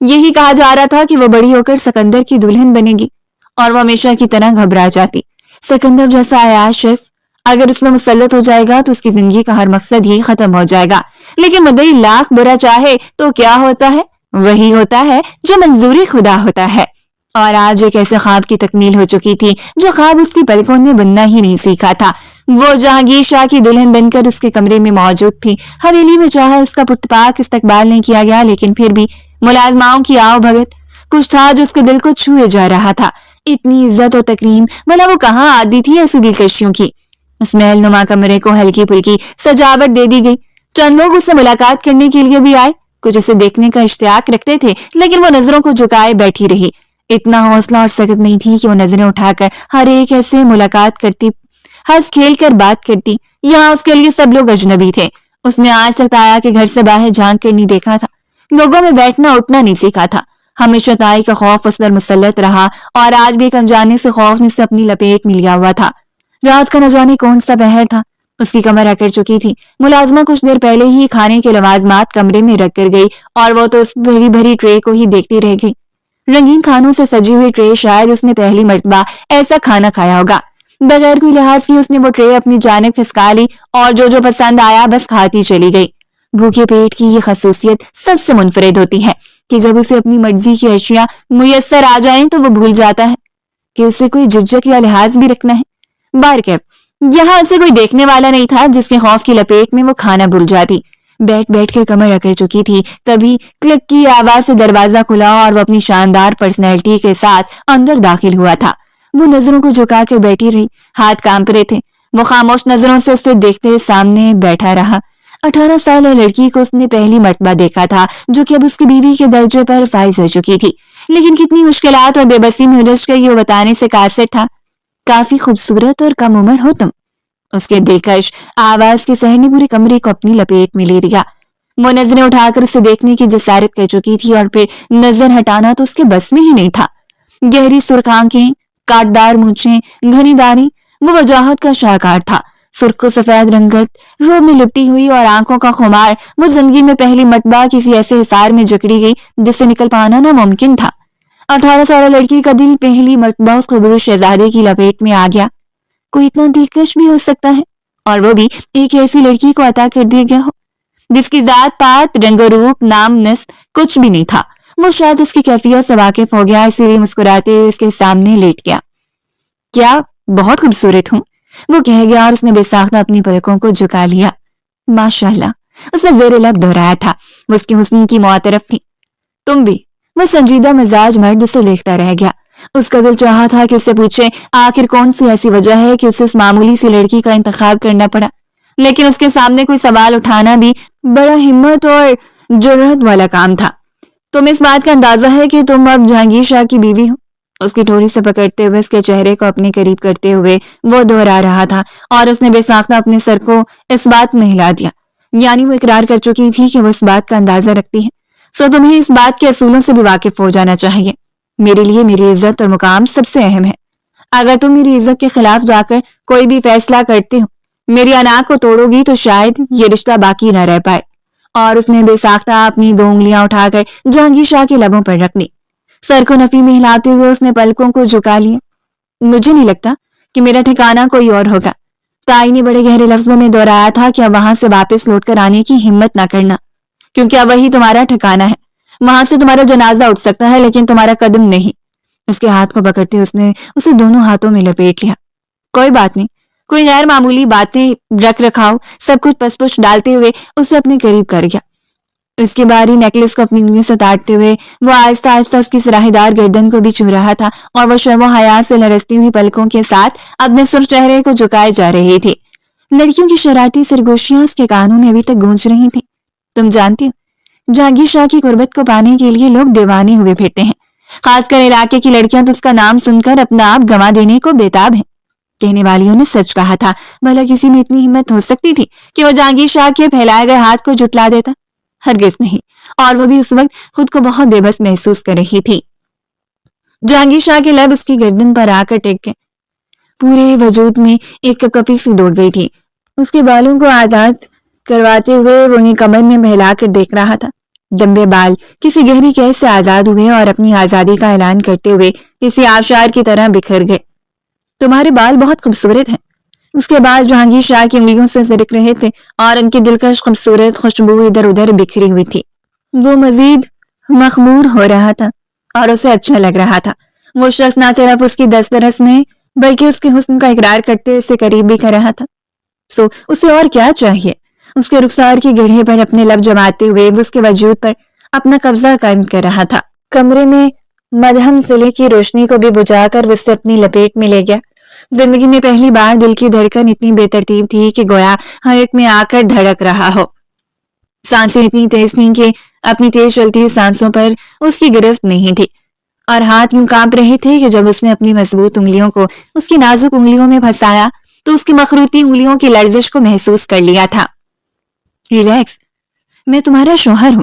یہی کہا جا رہا تھا کہ وہ بڑی ہو کر سکندر کی دلہن بنے گی اور وہ ہمیشہ کی طرح گھبرا جاتی۔ سکندر جیسا عیاش شخص اگر اس میں مسلط ہو جائے گا تو اس کی زندگی کا ہر مقصد ہی ختم ہو جائے گا، لیکن مدعی لاکھ برا چاہے تو کیا ہوتا ہے؟ وہی ہوتا ہے جو منظوری خدا ہوتا ہے۔ اور آج ایک ایسے خواب کی تکمیل ہو چکی تھی جو خواب اس کی پلکوں نے بننا ہی نہیں سیکھا تھا۔ وہ جہانگیر شاہ کی دلہن بن کر اس کے کمرے میں موجود تھی۔ حویلی میں چاہے اس کا پرتپاک استقبال نہیں کیا گیا، لیکن پھر بھی ملازماؤں کی آؤ بھگت کچھ تھا جو اس کے دل کو چھوئے جا رہا تھا۔ اتنی عزت اور تکریم، بھلا وہ کہاں عادی تھی ایسی دلکشیوں کی؟ اس محل نما کمرے کو ہلکی پھلکی سجاوٹ دے دی گئی۔ چند لوگ اس سے ملاقات کرنے کے لیے بھی آئے، کچھ اسے دیکھنے کا اشتیاق رکھتے تھے، لیکن وہ نظروں کو جھکائے بیٹھی رہی۔ اتنا حوصلہ اور سکت نہیں تھی کہ وہ نظریں اٹھا کر ہر ایک ایسے ملاقات کرتی، ہنس کھیل کر بات کرتی۔ یہاں اس کے لیے سب لوگ اجنبی تھے۔ اس نے آج تک تایا کے گھر سے باہر جھانک کر نہیں دیکھا تھا، لوگوں میں بیٹھنا اٹھنا نہیں سیکھا تھا۔ ہمیشہ تائی کا خوف اس پر مسلط رہا اور آج بھی ایک انجانے سے خوف نے اسے اپنی لپیٹ میں لیا ہوا تھا۔ رات کا نہ جانے کون سا پہر تھا، اس کی کمر اکڑ چکی تھی۔ ملازمہ کچھ دیر پہلے ہی کھانے کے لوازمات کمرے میں رکھ کر گئی اور وہ تو اس بھری بھری ٹرے کو ہی دیکھتی رہ گئی۔ رنگین کھانوں سے سجی ہوئی ٹرے، شاید اس نے پہلی مرتبہ ایسا کھانا کھایا ہوگا۔ بغیر کوئی لحاظ کی اس نے وہ ٹرے اپنی جانب کھسکا لی اور جو پسند آیا بس کھاتی چلی گئی۔ بھوکے پیٹ کی یہ خصوصیت سب سے منفرد ہوتی ہے کہ جب اسے اپنی مرضی کی اشیاء میسر آ جائیں تو وہ بھول جاتا ہے کہ اسے کوئی جھجک یا لحاظ بھی رکھنا ہے۔ بارکیف یہاں اسے کوئی دیکھنے والا نہیں تھا جس کے خوف کی لپیٹ میں وہ کھانا بھول جاتی۔ بیٹھ بیٹھ کر کمر اکڑ چکی تھی، تبھی کلک کی آواز سے دروازہ کھلا اور وہ اپنی شاندار پرسنالٹی کے ساتھ اندر داخل ہوا تھا۔ وہ نظروں کو جھکا کر بیٹھی رہی، ہاتھ کانپ رہے تھے۔ وہ خاموش نظروں سے اسے دیکھتے سامنے بیٹھا رہا۔ 18 سالہ لڑکی کو اس نے پہلی مرتبہ دیکھا تھا جو کہ اب اس کی بیوی کے درجے پر فائز ہو چکی تھی، لیکن کتنی مشکلات اور بے بسی میں الجھ کر یہ بتانے سے قاصر تھا۔ کافی خوبصورت اور کم عمر ہو تم۔ اس کے دلکش آواز کے سحر نے پورے کمرے کو اپنی لپیٹ میں لے لیا۔ وہ نظریں اٹھا کر اسے دیکھنے کی جسارت کر چکی تھی اور پھر نظر ہٹانا تو اس کے بس میں ہی نہیں تھا۔ گہری سرخ آنکھیں، کاٹدار مونچھیں، گھنی داڑھی، وہ وجاہت کا شاہکار تھا۔ سرخ و سفید رنگت روب میں لپٹی ہوئی اور آنکھوں کا خمار، وہ زندگی میں پہلی مرتبہ کسی ایسے حصار میں جکڑی گئی جس سے نکل پانا ناممکن تھا۔ 18 سالہ لڑکی کا دل پہلی مرتبہ اس خوبصورت شہزادے کی لپیٹ میں آ گیا۔ کوئی اتنا دلکش بھی ہو سکتا ہے، اور وہ بھی ایک ایسی لڑکی کو عطا کر دیا گیا ہو جس کی ذات پات، رنگ و روپ، نام نسب کچھ بھی نہیں تھا۔ وہ شاید اس کی کیفیت سے واقف ہو گیا، اسی لیے مسکراتے ہوئے اس کے سامنے لیٹ گیا۔ کیا بہت خوبصورت ہوں، وہ کہہ گیا اور اس نے بے ساختہ اپنی پلکوں کو جھکا لیا۔ ماشاءاللہ، اس نے زیر لب دہرایا تھا۔ وہ اس کی حسن کی معترف تھی۔ تم بھی، وہ سنجیدہ مزاج مرد اسے دیکھتا رہ گیا۔ اس کا دل چاہا تھا کہ اسے پوچھے آخر کون سی ایسی وجہ ہے کہ اسے اس معمولی سی لڑکی کا انتخاب کرنا پڑا، لیکن اس کے سامنے کوئی سوال اٹھانا بھی بڑا ہمت اور جرأت والا کام تھا۔ تمہیں اس بات کا اندازہ ہے کہ تم اب جہانگیر شاہ کی بیوی ہو؟ اس کی ٹھوڑی سے پکڑتے ہوئے اس کے چہرے کو اپنے قریب کرتے ہوئے وہ دہرا رہا تھا، اور اس نے بے ساختہ اپنے سر کو اس بات میں ہلا دیا، یعنی وہ اقرار کر چکی تھی کہ وہ اس بات کا اندازہ رکھتی ہے۔ سو تمہیں اس بات کے اصولوں سے بھی واقف ہو جانا چاہیے۔ میرے لیے میری عزت اور مقام سب سے اہم ہے۔ اگر تم میری عزت کے خلاف جا کر کوئی بھی فیصلہ کرتے ہو، میری انا کو توڑو گی، تو شاید یہ رشتہ باقی نہ رہ پائے۔ اور اس نے بے ساختہ اپنی 2 انگلیاں اٹھا کر جہانگیر شاہ کے لبوں پر رکھ دی۔ سر کو نفی میں ہلاتے ہوئے اس نے پلکوں کو جھکا لیا۔ مجھے نہیں لگتا کہ میرا ٹھکانہ کوئی اور ہوگا۔ تائی نے بڑے گہرے لفظوں میں دہرایا تھا کہ اب وہاں سے واپس لوٹ کر آنے کی ہمت نہ کرنا، کیونکہ اب وہی تمہارا ٹھکانہ ہے۔ وہاں سے تمہارا جنازہ اٹھ سکتا ہے لیکن تمہارا قدم نہیں۔ اس کے ہاتھ کو پکڑتے اس نے اسے دونوں ہاتھوں میں لپیٹ لیا۔ کوئی بات نہیں، کوئی غیر معمولی باتیں رکھ رکھاؤ، سب کچھ پس پش ڈالتے ہوئے اسے اپنے قریب کر گیا۔ اس کے باری نیکلس کو اپنی انگلیوں سے اتارتے ہوئے وہ آہستہ آہستہ اس کی سراہی دار گردن کو بھی چھو رہا تھا، اور وہ شرم و حیا سے لرزتی ہوئی پلکوں کے ساتھ اپنے سرخ چہرے کو جھکائے جا رہی تھی۔ لڑکیوں کی شرارتی سرگوشیاں اس کے کانوں میں ابھی تک گونج رہی تھیں۔ تم جانتی ہو، جہانگیر شاہ کی قربت کو پانے کے لیے لوگ دیوانے ہوئے پھرتے ہیں، خاص کر علاقے کی لڑکیاں تو اس کا نام سن کر اپنا آپ گنوا دینے کو بےتاب ہیں۔ کہنے والیوں نے سچ کہا تھا، بھلا کسی میں اتنی ہمت ہو سکتی تھی کہ وہ جہانگیر شاہ کے پھیلائے گئے ہاتھ کو جھٹلا دیتا؟ ہرگز نہیں، اور وہ بھی اس وقت خود کو بہت بے بس محسوس کر رہی تھی۔ جہانگیر شاہ کے لب اس کی گردن پر آ کر ٹک گئے۔ پورے وجود میں ایک کپکپی سی دوڑ گئی تھی۔ اس کے بالوں کو آزاد کرواتے ہوئے وہ انہیں کمر میں بہلا کر دیکھ رہا تھا۔ لمبے بال کسی گہری قید سے آزاد ہوئے اور اپنی آزادی کا اعلان کرتے ہوئے کسی آبشار کی طرح بکھر گئے۔ تمہارے بال بہت خوبصورت ہیں۔ اس کے بعد جہانگیر شاہ کی انگلیوں سے سرک رہے تھے اور ان کی دلکش خوبصورت خوشبو ادھر ادھر بکھری ہوئی تھی۔ وہ مزید مخمور ہو رہا تھا اور اسے اچھا لگ رہا تھا۔ وہ شخص نہ صرف اس کی دسترس میں بلکہ اس کے حسن کا اقرار کرتے اسے قریب بھی کر رہا تھا۔ اسے اور کیا چاہیے؟ اس کے رخسار کی گڑھے پر اپنے لب جماتے ہوئے وہ اس کے وجود پر اپنا قبضہ قائم کر رہا تھا۔ کمرے میں مدھم سلے کی روشنی کو بھی بجھا کر وہ اسے اپنی لپیٹ میں لے گیا۔ زندگی میں پہلی بار دل کی دھڑکن اتنی بے ترتیب تھی کہ گویا ہر ایک میں آ کر دھڑک رہا ہو۔ سانسیں اتنی تیز تھیں کہ اپنی تیز چلتی ہوئی سانسوں پر اس کی گرفت نہیں تھی، اور ہاتھ یوں کانپ رہے تھے کہ جب اس نے اپنی مضبوط انگلیوں کو اس کی نازک انگلیوں میں پھنسایا تو اس کی مخروطی انگلیوں کی لرزش کو محسوس کر لیا تھا۔ ریلیکس، میں تمہارا شوہر ہوں۔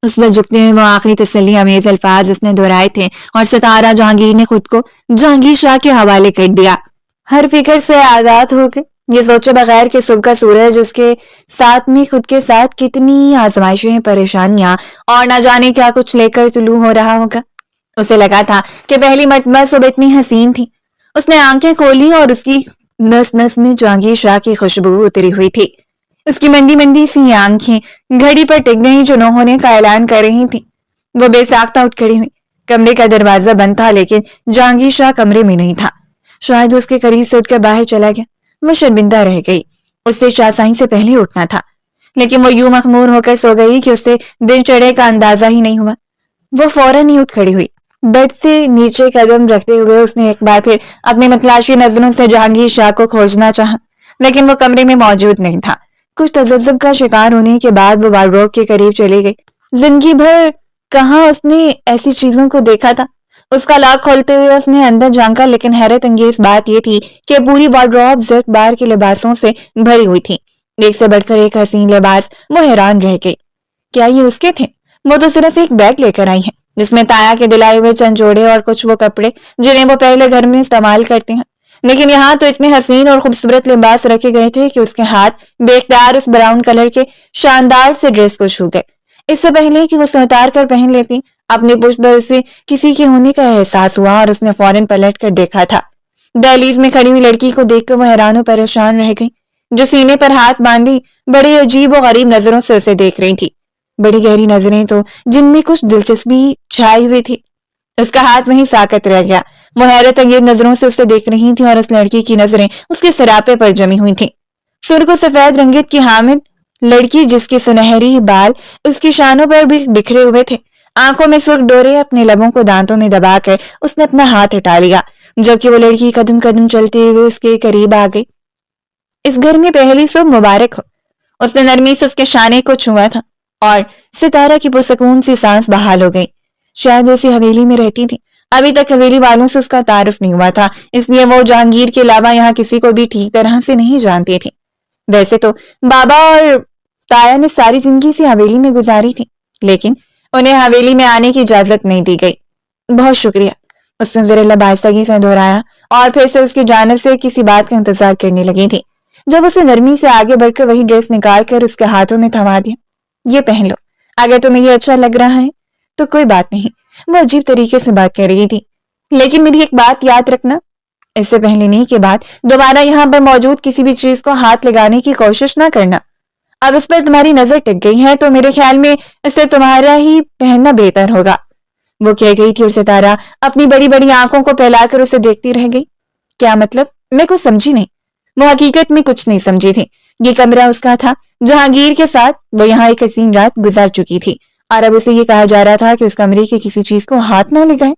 اس پر جھکتے ہوئے وہ آخری تسلی امیز الفاظ اس نے دہرائے تھے اور ستارہ جہانگیر نے خود کو جہانگیر شاہ کے حوالے کر دیا۔ ہر فکر سے آزاد ہو کے یہ سوچے بغیر کہ صبح کا سورج اس کے ساتھ میں خود کے ساتھ کتنی آزمائشیں، پریشانیاں اور نہ جانے کیا کچھ لے کر طلوع ہو رہا ہوگا۔ اسے لگا تھا کہ پہلی مرتبہ صبح اتنی حسین تھی۔ اس نے آنکھیں کھولی اور اس کی نس نس میں جہانگیر شاہ کی خوشبو اتری ہوئی تھی۔ اس کی مندی مندی سی آنکھیں گھڑی پر ٹک گئیں جو نو ہونے کا اعلان کر رہی تھیں۔ وہ بے ساختہ اٹھ کھڑی ہوئی۔ کمرے کا دروازہ بند تھا لیکن جہانگیر شاہ کمرے میں نہیں تھا۔ شاید وہ اس کے قریب سے اٹھ کر باہر چلا گیا۔ وہ شرمندہ رہ گئی۔ اس سے چاسائیں سے پہلے اٹھنا تھا، لیکن وہ یوں مخمور ہو کر سو گئی کہ اسے دن چڑھے کا اندازہ ہی نہیں ہوا۔ وہ فوراً ہی اٹھ کھڑی ہوئی۔ بیڈ سے نیچے قدم رکھتے ہوئے اس نے ایک بار پھر اپنی متلاشی نظروں سے جہانگیر شاہ کو کھوجنا چاہا، لیکن وہ کمرے میں موجود نہیں تھا۔ کچھ تذبذب کا شکار ہونے کے بعد وہ وارڈروب کے قریب چلی گئی۔ زندگی بھر کہاں اس نے ایسی چیزوں کو دیکھا تھا۔ اس کا لاک کھولتے ہوئے اس نے اندر جھانکا، لیکن حیرت انگیز بات یہ تھی کہ پوری وارڈروب زرق بار کے لباسوں سے بھری ہوئی تھی، ایک سے بڑھ کر ایک حسین لباس۔ وہ حیران رہ گئی، کیا یہ اس کے تھے؟ وہ تو صرف ایک بیگ لے کر آئی ہے جس میں تایا کے دلائے ہوئے چند جوڑے اور کچھ وہ کپڑے جنہیں وہ پہلے گھر میں استعمال کرتے ہیں، لیکن یہاں تو اتنے حسین اور خوبصورت لباس رکھے گئے تھے کہ اس کے ہاتھ بے اختیار اس براؤن کلر کے شاندار سے ڈریس کو چھو گئے۔ اس سے پہلے کہ وہ اسے اتار کر پہن لیتی، اپنی پشت پر اسے کسی کے ہونے کا احساس ہوا اور اس نے فوراً پلٹ کر دیکھا تھا۔ دہلیز میں کھڑی ہوئی لڑکی کو دیکھ کر وہ حیران و پریشان رہ گئی، جو سینے پر ہاتھ باندھی بڑی عجیب و غریب نظروں سے اسے دیکھ رہی تھی۔ بڑی گہری نظریں تو جن میں کچھ دلچسپی چھائی ہوئی تھی۔ اس کا ہاتھ وہیں ساکت رہ گیا۔ وہ حیرت انگیز نظروں سے اسے دیکھ رہی تھی اور اس لڑکی کی نظریں اس کے سراپے پر جمی ہوئی تھیں۔ سرخ و سفید رنگت کی حامد لڑکی جس کے سنہری بال اس کی شانوں پر بھی بکھرے ہوئے تھے، آنکھوں میں سرخ ڈورے، اپنے لبوں کو دانتوں میں دبا کر اس نے اپنا ہاتھ ہٹا لیا، جبکہ وہ لڑکی قدم قدم چلتے ہوئے اس کے قریب آ گئی۔ اس گھر میں پہلی صبح مبارک ہو۔ اس نے نرمی سے اس کے شانے کو چھوا تھا اور ستارہ کی پرسکون سی سانس بحال ہو گئی۔ شاید وہ اسی حویلی میں رہتی تھی۔ ابھی تک حویلی والوں سے اس کا تعارف نہیں ہوا تھا، اس لیے وہ جہانگیر کے علاوہ یہاں کسی کو بھی ٹھیک طرح سے نہیں جانتی تھی۔ ویسے تو بابا اور تایا نے ساری زندگی سے حویلی میں گزاری تھی، لیکن انہیں حویلی میں آنے کی اجازت نہیں دی گئی۔ بہت شکریہ، اس نے ذرا لبائستگی سے دہرایا اور پھر سے اس کی جانب سے کسی بات کا انتظار کرنے لگی تھی۔ جب اسے نرمی سے آگے بڑھ کر وہی ڈریس نکال کر اس کے ہاتھوں میں تھما دیا۔ یہ پہن لو، اگر تمہیں یہ اچھا لگ رہا ہے تو کوئی بات نہیں۔ وہ عجیب طریقے سے بات کر رہی تھی، لیکن میری ایک بات یاد رکھنا، اس سے پہلے نہیں کہ بعد دوبارہ یہاں پر موجود کسی بھی چیز کو ہاتھ لگانے کی کوشش نہ کرنا۔ اب اس پر تمہاری نظر ٹک گئی ہے تو میرے خیال میں اسے تمہارا ہی پہننا بہتر ہوگا، وہ کہہ گئی تھی، اور ستارہ اپنی بڑی بڑی آنکھوں کو پھیلا کر اسے دیکھتی رہ گئی۔ کیا مطلب؟ میں کچھ سمجھی نہیں۔ وہ حقیقت میں کچھ نہیں سمجھی تھی۔ یہ کمرہ اس کا تھا، جہانگیر کے ساتھ وہ یہاں ایک حسین رات گزار چکی تھی، اور اب اسے یہ کہا جا رہا تھا کہ اس کمرے کی کسی چیز کو ہاتھ نہ لگائے۔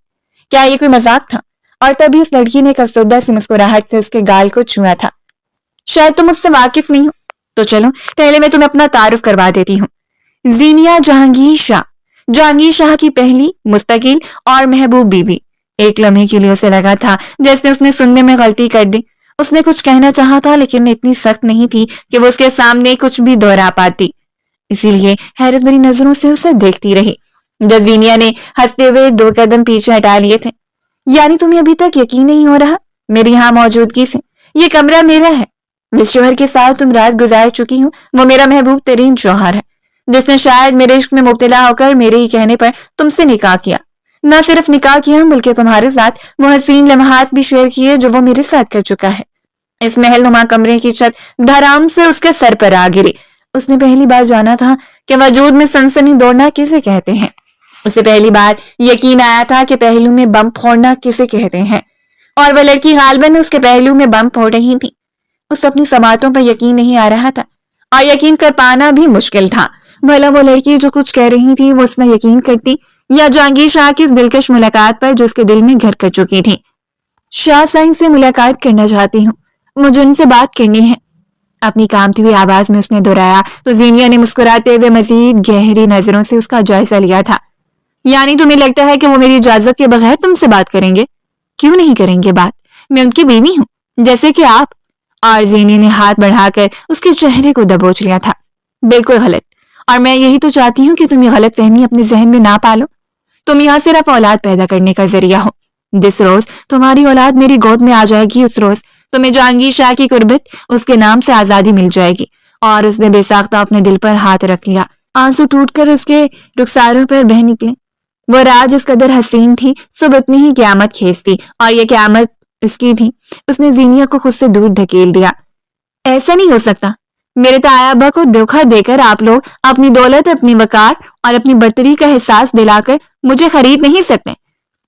کیا یہ کوئی مذاق تھا؟ اور تبھی اس لڑکی نے افسردہ سی مسکراہٹ سے اس کے گال کو چھوا تھا۔ شاید تم مجھ سے واقف نہیں ہو، تو چلو پہلے میں تمہیں اپنا تعارف کروا دیتی ہوں۔ زینیا جہانگیر شاہ، جہانگیر شاہ کی پہلی مستقل اور محبوب بیوی۔ ایک لمحے کے لیے اسے لگا تھا جیسے اس نے سننے میں غلطی کر دی۔ اس نے کچھ کہنا چاہا تھا لیکن اتنی سخت نہیں تھی کہ وہ اس کے سامنے کچھ بھی دہرا پاتی، اسی لیے حیرت بھری نظروں سے اسے دیکھتی رہی۔ جب زینیا نے ہنستے ہوئے 2 قدم پیچھے ہٹا لیے تھے، یعنی تمہیں ابھی تک یقین نہیں ہو رہا میری یہاں موجودگی سے؟ یہ کمرہ میرا ہے، جس شوہر کے ساتھ تم رات گزار چکی ہوں وہ میرا محبوب ترین شوہر ہے۔ جس نے شاید میرے عشق میں مبتلا ہو کر میرے ہی کہنے پر تم سے نکاح کیا. نہ صرف نکاح کیا بلکہ تمہارے ساتھ وہ حسین لمحات بھی شیئر کیے جو وہ میرے ساتھ کر چکا ہے. اس محل نما کمرے کی چھت دھڑام سے اس کے سر پر آ گری. اس نے پہلی بار جانا تھا کہ وجود میں سنسنی دوڑنا کسے کہتے ہیں. اسے پہلی بار یقین آیا تھا کہ پہلو میں بم پھوڑنا کسے کہتے ہیں، اور وہ لڑکی غالباً اس کے پہلو میں بم پھوڑ رہی تھی. اس اپنی سماعتوں پر یقین نہیں آ رہا تھا، اور یقین کر پانا بھی مشکل تھا. بھلا وہ لڑکی جو کچھ کہہ رہی تھی وہ اس میں یقین کرتی، یا جہانگیر شاہ کی اس دلکش ملاقات پر جو اس کے دل میں گھر کر چکی تھی. شاہ سائن سے ملاقات کرنا چاہتی ہوں، مجھے ان سے بات کرنی ہے. اپنی کامتی ہوئی آواز میں اس نے دہرایا تو زینیا نے مسکراتے ہوئے مزید گہری نظروں سے اس کا جائزہ لیا تھا. یعنی تمہیں لگتا ہے کہ وہ میری اجازت کے بغیر تم سے بات کریں گے؟ کیوں نہیں کریں گے بات؟ میں ان کی بیوی ہوں، جیسے کہ آپ. اور زینیا نے ہاتھ بڑھا کر اس کے چہرے کو دبوچ لیا تھا. بالکل غلط، اور میں یہی تو چاہتی ہوں کہ تم یہ غلط فہمی اپنے ذہن میں نہ پالو. تم یہاں صرف اولاد پیدا کرنے کا ذریعہ ہو. جس روز تمہاری اولاد میری گود میں آ جائے گی اس روز تمہیں جہانگیر شاہ کی قربت، اس کے نام سے آزادی مل جائے گی. اور اس نے بے ساختہ اپنے دل پر ہاتھ رکھ لیا. آنسو ٹوٹ کر اس کے رخساروں پر بہہ نکلے. وہ رات جس قدر حسین تھی صبح اتنی ہی قیامت خیز تھی، اور یہ قیامت اس کی تھی. اس نے زینیا کو خود سے دور دھکیل دیا. ایسا نہیں ہو سکتا. میرے تایا ابا کو دھوکہ دے کر آپ لوگ اپنی دولت، اپنی وقار اور اپنی برتری کا احساس دلا کر مجھے خرید نہیں سکتے.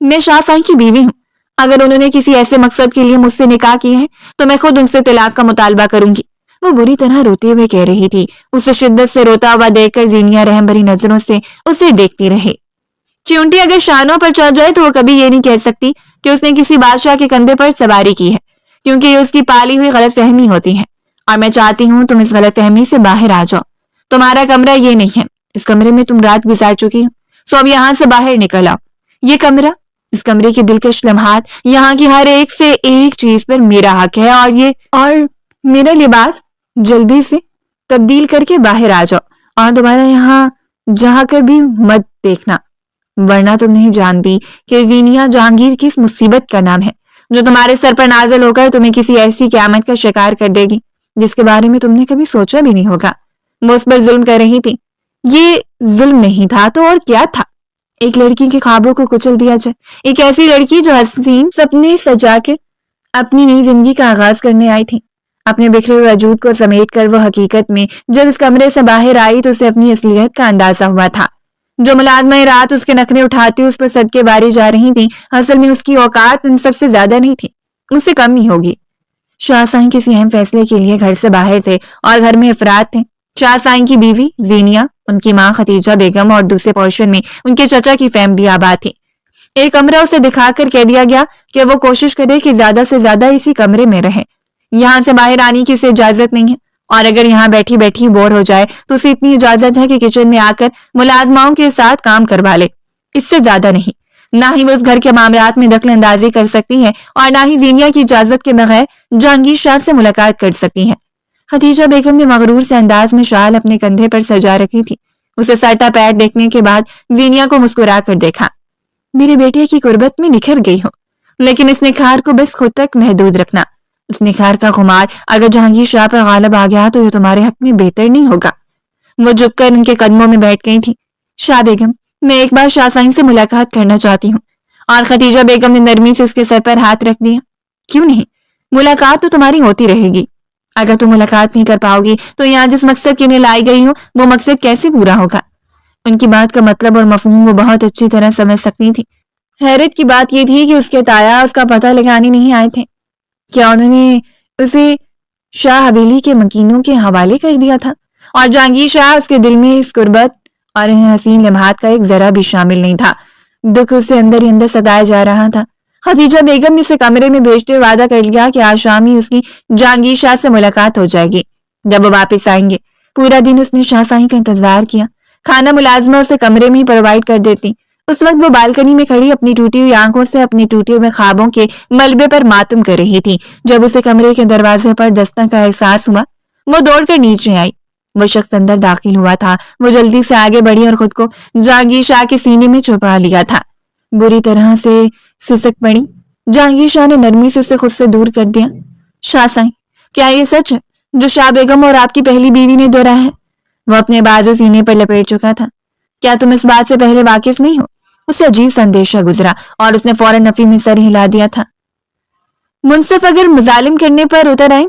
میں شاہ سائیں کی بیوی ہوں. اگر انہوں نے کسی ایسے مقصد کے لیے مجھ سے نکاح کی ہے تو میں خود ان سے طلاق کا مطالبہ کروں گی. وہ بری طرح روتے ہوئے کہہ رہی تھی. اسے شدت سے روتا ہوا دیکھ کر زینیا رحم بھری نظروں سے اسے دیکھتی رہی. چونٹی اگر شانوں پر چڑھ جائے تو وہ کبھی یہ نہیں کہہ سکتی کہ اس نے کسی بادشاہ کے کندھے پر سواری کی ہے، کیونکہ یہ اس کی پالی ہوئی غلط فہمی ہوتی ہے. اور میں چاہتی ہوں تم اس غلط فہمی سے باہر آ جاؤ. تمہارا کمرہ یہ نہیں ہے، اس کمرے میں تم رات گزار چکی ہو، سو اب یہاں سے باہر نکل آؤ. یہ کمرہ، اس کمرے کی دلکش لمحات، یہاں کی ہر ایک سے ایک چیز پر میرا حق ہے، اور میرا لباس جلدی سے تبدیل کر کے باہر آ جاؤ. اور دوبارہ یہاں جہاں کر بھی مت دیکھنا، ورنہ تم نہیں جانتی کہ زینیا جہانگیر کی اس مصیبت کا نام ہے جو تمہارے سر پر نازل ہو کر تمہیں کسی ایسی قیامت کا شکار کر دے گی جس کے بارے میں تم نے کبھی سوچا بھی نہیں ہوگا. وہ اس پر ظلم کر رہی تھی. یہ ظلم نہیں تھا تو اور کیا تھا؟ ایک لڑکی کے خوابوں کو کچل دیا جائے، ایک ایسی لڑکی جو حسین سپنے سجا کے اپنی نئی زندگی کا آغاز کرنے آئی تھی. اپنے بکھرے ہوئے وجود کو سمیٹ کر وہ حقیقت میں جب اس کمرے سے باہر آئی تو اسے اپنی اصلیت کا اندازہ ہوا تھا. جو ملازمہ رات اس کے نخرے اٹھاتی اس پر صدقے باری جا رہی تھی، اصل میں اس کی اوقات ان سب سے زیادہ نہیں تھی، ان سے کم ہی ہوگی. شاہ سائیں کسی اہم فیصلے کے لیے گھر سے باہر تھے اور گھر میں افراد تھے. شاہ سائیں کی بیوی زینیا، ان کی ماں ختیجہ بیگم، اور دوسرے پورشن میں ان کے چچا کی فیملی آباد تھی. ایک کمرہ اسے دکھا کر کہہ دیا گیا کہ وہ کوشش کرے کہ زیادہ سے زیادہ اسی کمرے میں رہے. یہاں سے باہر آنے کی اسے اجازت نہیں ہے، اور اگر یہاں بیٹھی بیٹھی بور ہو جائے تو اسے اتنی اجازت ہے کہ کچن میں آ کر ملازماؤں کے ساتھ کام کروا لے، اس سے زیادہ نہیں. نہ ہی وہ اس گھر کے معاملات میں دخل اندازی کر سکتی ہے، اور نہ ہی زینیا کی اجازت کے بغیر جہانگیر شاہ سے ملاقات کر سکتی ہے. ختیجہ بیگم نے مغرور سے انداز میں شال اپنے کندھے پر سجا رکھی تھی. اسے سرٹا پیر دیکھنے کے بعد زینیا کو مسکرا کر دیکھا. میرے بیٹے کی قربت میں نکھر گئی ہو، لیکن اس نکھار کو بس خود تک محدود رکھنا. اس نکھار کا خمار اگر جہانگیر شاہ پر غالب آ گیا تو یہ تمہارے حق میں بہتر نہیں ہوگا. وہ جھک کر ان کے قدموں میں بیٹھ گئی تھی. شاہ بیگم، میں ایک بار شاہ سائیں سے ملاقات کرنا چاہتی ہوں. اور ختیجہ بیگم نے نرمی سے اس کے سر پر ہاتھ رکھ دیا. کیوں نہیں؟ ملاقات تو تمہاری ہوتی رہے گی. اگر تم ملاقات نہیں کر پاؤ گی تو یہاں جس مقصد کے لیے لائی گئی ہو وہ مقصد کیسے پورا ہوگا؟ ان کی بات کا مطلب اور مفہوم وہ بہت اچھی طرح سمجھ سکتی تھی. حیرت کی بات یہ تھی کہ اس کے تایا اس کا پتہ لگانے نہیں آئے تھے. کیا انہوں نے اسے شاہ حویلی کے مکینوں کے حوالے کر دیا تھا، اور جہانگیر شاہ اس کے دل میں اس قربت اور حسین لمحات کا ایک ذرا بھی شامل نہیں تھا. دکھ اسے اندر ہی اندر ستایا جا رہا تھا. ختیجہ بیگم نے اسے کمرے میں بھیجتے ہوئے وعدہ کر لیا کہ آج شام ہی اس کی جہانگیر شاہ سے ملاقات ہو جائے گی جب وہ واپس آئیں گے. پورا دن اس نے شاہ سائیں کا انتظار کیا. کھانا ملازمہ اسے کمرے میں ہی پرووائڈ کر دیتی. اس وقت وہ بالکنی میں کھڑی اپنی ٹوٹی ہوئی آنکھوں سے اپنے ٹوٹے ہوئے خوابوں کے ملبے پر ماتم کر رہی تھی. جب اسے کمرے کے دروازے پر دستک کا احساس ہوا وہ دوڑ کر نیچے آئی. وہ شخص اندر داخل ہوا تھا. وہ جلدی سے آگے بڑھی اور خود کو جہانگیر شاہ کے سینے میں چھپا لیا تھا. بری طرح سے سسک پڑی. جہانگیر شاہ نے نرمی سے اسے خود سے دور کر دیا. شاہ سائیں، کیا یہ سچ ہے جو شاہ بیگم اور آپ کی پہلی بیوی نے دہرایا ہے؟ وہ اپنے بازو سینے پر لپیٹ چکا تھا۔ کیا تم اس بات سے پہلے واقف نہیں ہو؟ اسے عجیب سا اندیشہ گزرا اور اس نے فوراً نفی میں سر ہلا دیا تھا۔ منصف اگر مظالم کرنے پر اتر آئیں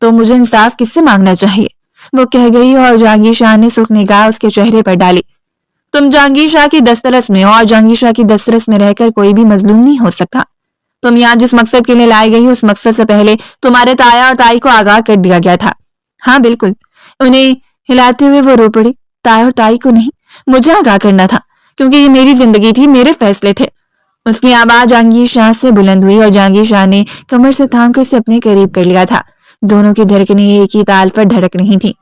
تو مجھے انصاف کس سے مانگنا چاہیے؟ وہ کہہ گئی اور جہانگیر شاہ نے سرخ نگاہ اس کے چہرے پر ڈالی۔ تم جہانگیر شاہ کی دسترس میں ہو اور جہانگیر شاہ کی دسترس میں رہ کر کوئی بھی مظلوم نہیں ہو سکتا۔ تم یہاں جس مقصد کے لیے لائی گئی اس مقصد سے پہلے تمہارے تایا اور تائی کو آگاہ کر دیا گیا تھا۔ ہاں بالکل، انہیں ہلاتے ہوئے وہ رو پڑی۔ تایا اور تائی کو نہیں، مجھے آگاہ کرنا تھا، کیونکہ یہ میری زندگی تھی، میرے فیصلے تھے۔ اس کی آواز جہانگیر شاہ سے بلند ہوئی اور جہانگیر شاہ نے کمر سے تھام کر اسے اپنے قریب کر لیا تھا۔ دونوں کی دھڑکنیں ایک ہی تال پر دھڑک رہی تھیں۔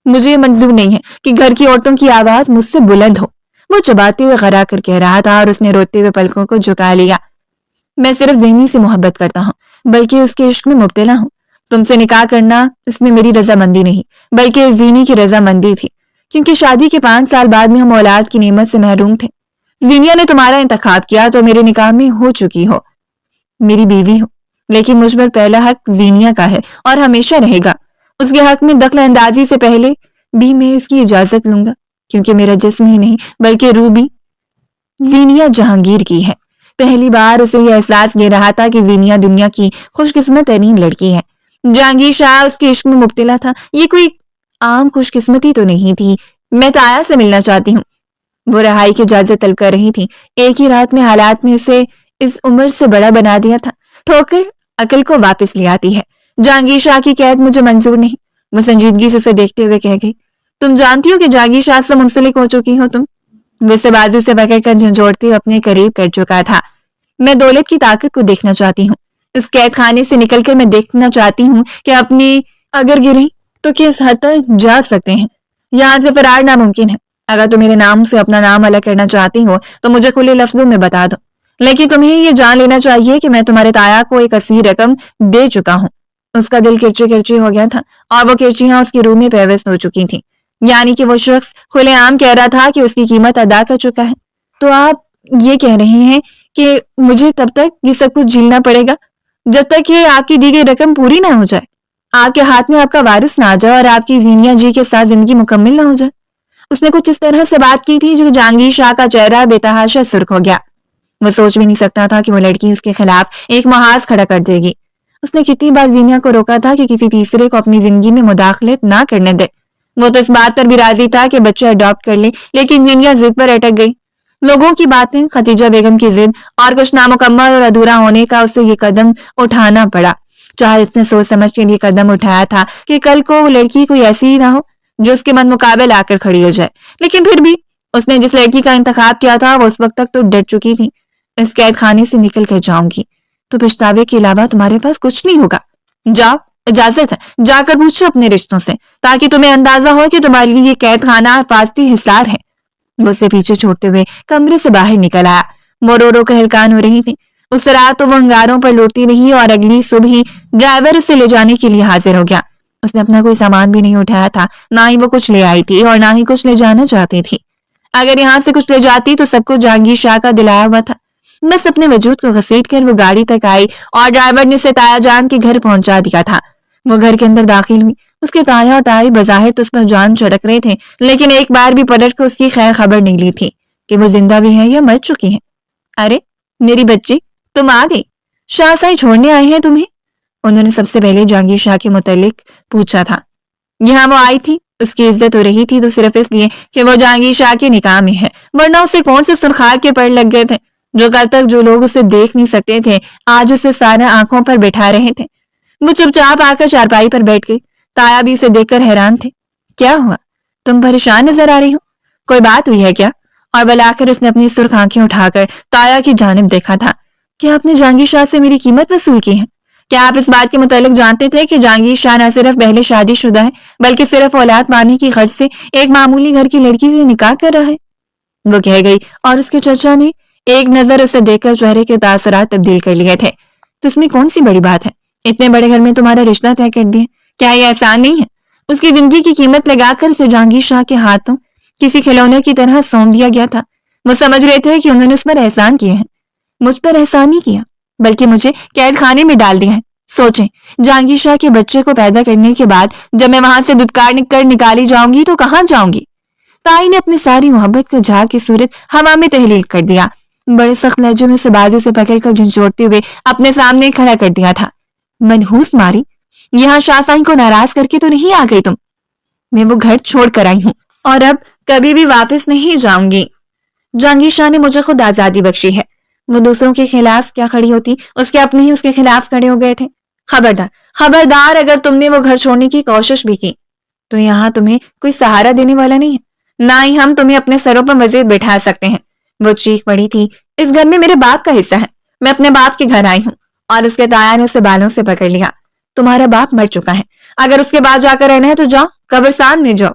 مجھے یہ منظور نہیں ہے کہ گھر کی عورتوں کی آواز مجھ سے بلند ہو، وہ چباتے ہوئے غرا کر کہہ رہا تھا اور اس نے روتے ہوئے پلکوں کو جھکا لیا۔ میں صرف ذہنی سے محبت کرتا ہوں، بلکہ اس کے عشق میں مبتلا ہوں۔ تم سے نکاح کرنا اس میں میری رضامندی نہیں، بلکہ زینی کی رضامندی تھی، کیونکہ شادی کے 5 سال بعد میں ہم اولاد کی نعمت سے محروم تھے۔ زینیا نے تمہارا انتخاب کیا تو میرے نکاح میں ہو چکی ہو، میری بیوی ہو، لیکن مجھ پر پہلا حق زینیا کا ہے اور ہمیشہ رہے گا۔ اس کے حق میں دخل اندازی سے پہلے بھی میں اس کی اجازت لوں گا، کیونکہ میرا جسم ہی نہیں بلکہ روح بھی زینیا جہانگیر کی ہے۔ پہلی بار اسے یہ احساس دے رہا تھا کہ زینیا دنیا کی خوش قسمت ترین لڑکی ہے۔ جہانگیر شاہ اس کے عشق میں مبتلا تھا، یہ کوئی عام خوش قسمتی تو نہیں تھی۔ میں تایا سے ملنا چاہتی ہوں، وہ رہائی کی اجازت طلب کر رہی تھی۔ ایک ہی رات میں حالات نے اسے اس عمر سے بڑا بنا دیا تھا، ٹھوکر عقل کو واپس لے آتی ہے۔ جہانگیر شاہ کی قید مجھے منظور نہیں، وہ سنجیدگی سے اسے دیکھتے ہوئے کہہ گئی۔ تم جانتی ہو کہ جہانگیر شاہ سے منسلک ہو چکی ہو تم؟ وہ اسے بازو سے پکڑ کر جھنجھوڑتے ہوئے اپنے قریب کر چکا تھا۔ میں دولت کی طاقت کو دیکھنا چاہتی ہوں، اس قید خانے سے نکل کر میں دیکھنا چاہتی ہوں کہ اپنی اگر گریں تو کس حد تک جا سکتے ہیں۔ یہاں سے فرار ناممکن ہے۔ اگر تم میرے نام سے اپنا نام الگ کرنا چاہتی ہو تو مجھے کھلے لفظوں میں بتا دو، لیکن تمہیں یہ جان لینا چاہیے کہ میں تمہارے تایا کو ایک اصیل رقم دے چکا ہوں۔ اس کا دل کرچی کرچی ہو گیا تھا اور وہ کرچیاں اس کی روح میں پیوست ہو چکی تھیں، یعنی کہ وہ شخص کھلے عام کہہ رہا تھا کہ اس کی قیمت ادا کر چکا ہے۔ تو آپ یہ کہہ رہے ہیں کہ مجھے تب تک یہ سب کچھ جھیلنا پڑے گا جب تک کہ آپ کی دی گئی رقم پوری نہ ہو جائے، آپ کے ہاتھ میں آپ کا وارث نہ آ جائے اور آپ کی زینیا جی کے ساتھ زندگی مکمل نہ ہو جائے۔ اس نے کچھ اس طرح سے بات کی تھی جو جہانگیر شاہ کا چہرہ بے تحاشا سرخ ہو گیا۔ وہ سوچ بھی نہیں سکتا تھا کہ وہ لڑکی اس کے خلاف ایک محاذ کھڑا کر دے گی۔ اس نے کتنی بار زینیا کو روکا تھا کہ کسی تیسرے کو اپنی زندگی میں مداخلت نہ کرنے دے۔ وہ تو اس بات پر بھی راضی تھا کہ بچہ اڈاپٹ کر لے، لیکن زینیا ضد پر اٹک گئی۔ لوگوں کی باتیں، خدیجہ بیگم کی ضد اور کچھ نامکمل اور ادھورا ہونے کا اسے یہ قدم اٹھانا پڑا۔ چاہے اس نے سوچ سمجھ کے لیے قدم اٹھایا تھا کہ کل کو وہ لڑکی کوئی ایسی ہی نہ ہو جو اس کے مد مقابل آ کر کھڑی ہو جائے، لیکن پھر بھی اس نے جس لڑکی کا انتخاب کیا تھا وہ اس وقت تک تو ڈر چکی تھی۔ اس قید خانے سے نکل کر جاؤں گی تو پچھتاوے کے علاوہ تمہارے پاس کچھ نہیں ہوگا۔ جاؤ، اجازت ہے، جا کر پوچھو اپنے رشتوں سے تاکہ تمہیں اندازہ ہو کہ تمہارے لیے یہ قید خانہ حفاظتی حصار ہے۔ وہ اسے پیچھے چھوڑتے ہوئے کمرے سے باہر نکل آیا۔ وہ رو رو کر ہلکان ہو رہی تھی۔ اس رات تو وہ انگاروں پر لوٹتی رہی اور اگلی صبح ہی ڈرائیور اسے لے جانے کے لیے حاضر ہو گیا۔ اس نے اپنا کوئی سامان بھی نہیں اٹھایا تھا، نہ ہی وہ کچھ لے آئی تھی اور نہ ہی کچھ لے جانا چاہتی تھی۔ اگر یہاں سے کچھ لے جاتی تو سب کچھ جہانگیر شاہ کا دلایا ہوا تھا۔ بس اپنے وجود کو گھسیٹ کر وہ گاڑی تک آئی اور ڈرائیور نے اسے تایا جان کے گھر پہنچا دیا تھا۔ وہ گھر کے اندر داخل ہوئی۔ اس کے تایا اور تائی بظاہر تو اس پر جان چھڑک رہے تھے، لیکن ایک بار بھی پلٹ کر اس کی خیر خبر نہیں لی تھی کہ وہ زندہ بھی ہیں یا مر چکی ہیں۔ ارے میری بچی، تم آ گئی؟ شاہ صاحب چھوڑنے آئے ہیں تمہیں؟ انہوں نے سب سے پہلے جہانگیر شاہ کے متعلق پوچھا تھا۔ یہاں وہ آئی تھی، اس کی عزت ہو رہی تھی تو صرف اس لیے کہ وہ جہانگیر شاہ کے نکاح میں ہے، ورنہ اسے کون سے سرخاب کے پڑ لگ گئے تھے جو کل تک جو لوگ اسے دیکھ نہیں سکتے تھے آج اسے سارے آنکھوں پر بٹھا رہے تھے۔ وہ چپ چاپ آ کر چارپائی پر بیٹھ گئی۔ تایا بھی اسے دیکھ کر حیران تھے۔ کیا ہوا؟ تم پریشان نظر آ رہی ہو، کوئی بات ہوئی ہے کیا؟ اور بلا کر اس نے اپنی سرخ آنکھیں اٹھا کر تایا کی جانب دیکھا تھا۔ کیا آپ نے جہانگیر شاہ سے میری قیمت وصول کی ہے؟ کیا آپ اس بات کے متعلق جانتے تھے کہ جہانگیر شاہ نہ صرف پہلے شادی شدہ ہے بلکہ صرف اولاد پانے کی غرض سے ایک معمولی گھر کی لڑکی سے نکاح کر رہا ہے؟ وہ کہہ گئی اور اس کے چچا نے ایک نظر اسے دیکھ کر چہرے کے تاثرات تبدیل کر لیے تھے۔ تو اس میں کون سی بڑی بات ہے؟ اتنے بڑے گھر میں تمہارا رشتہ طے کر دیا، کیا یہ احسان نہیں ہے؟ اس کی زندگی کی قیمت لگا کر اسے جہانگیر شاہ کے ہاتھوں کسی کھلونے کی طرح سونپ دیا گیا تھا۔ وہ سمجھ رہے تھے کہ انہوں نے اس پر احسان کیا ہے۔ مجھ پر احسان نہیں کیا بلکہ مجھے قید خانے میں ڈال دیا ہے۔ سوچیں، جہانگیر شاہ کے بچے کو پیدا کرنے کے بعد جب میں وہاں سے دھتکار کر نکالی جاؤں گی تو کہاں جاؤں گی؟ تائی نے اپنی ساری محبت کو جھاگ کی صورت ہوا میں تحلیل کر دیا. بڑے سخت لہجے میں اسے بازو سے پکڑ کر جھنجھوڑتے ہوئے اپنے سامنے کھڑا کر دیا تھا. منحوس ماری، یہاں شاہ سائیں کو ناراض کر کے تو نہیں آ گئی تم؟ میں وہ گھر چھوڑ کر آئی ہوں اور اب کبھی بھی واپس نہیں جاؤں گی. جہانگیر شاہ نے مجھے خود آزادی بخشی ہے. وہ دوسروں کے خلاف کیا کھڑی ہوتی، اس کے اپنے ہی اس کے خلاف کھڑے ہو گئے تھے. خبردار خبردار، اگر تم نے وہ گھر چھوڑنے کی کوشش بھی کی تو یہاں تمہیں کوئی سہارا دینے والا نہیں ہے، نہ ہی ہم تمہیں اپنے سروں پر مزید بٹھا سکتے ہیں. وہ چیخ پڑی تھی. اس گھر میں میرے باپ کا حصہ ہے، میں اپنے باپ کے گھر آئی ہوں. اور اس کے تایا نے اسے بالوں سے پکڑ لیا. تمہارا باپ مر چکا ہے، اگر اس کے بعد جا کر رہنا ہے تو جاؤ، قبرستان میں جاؤ.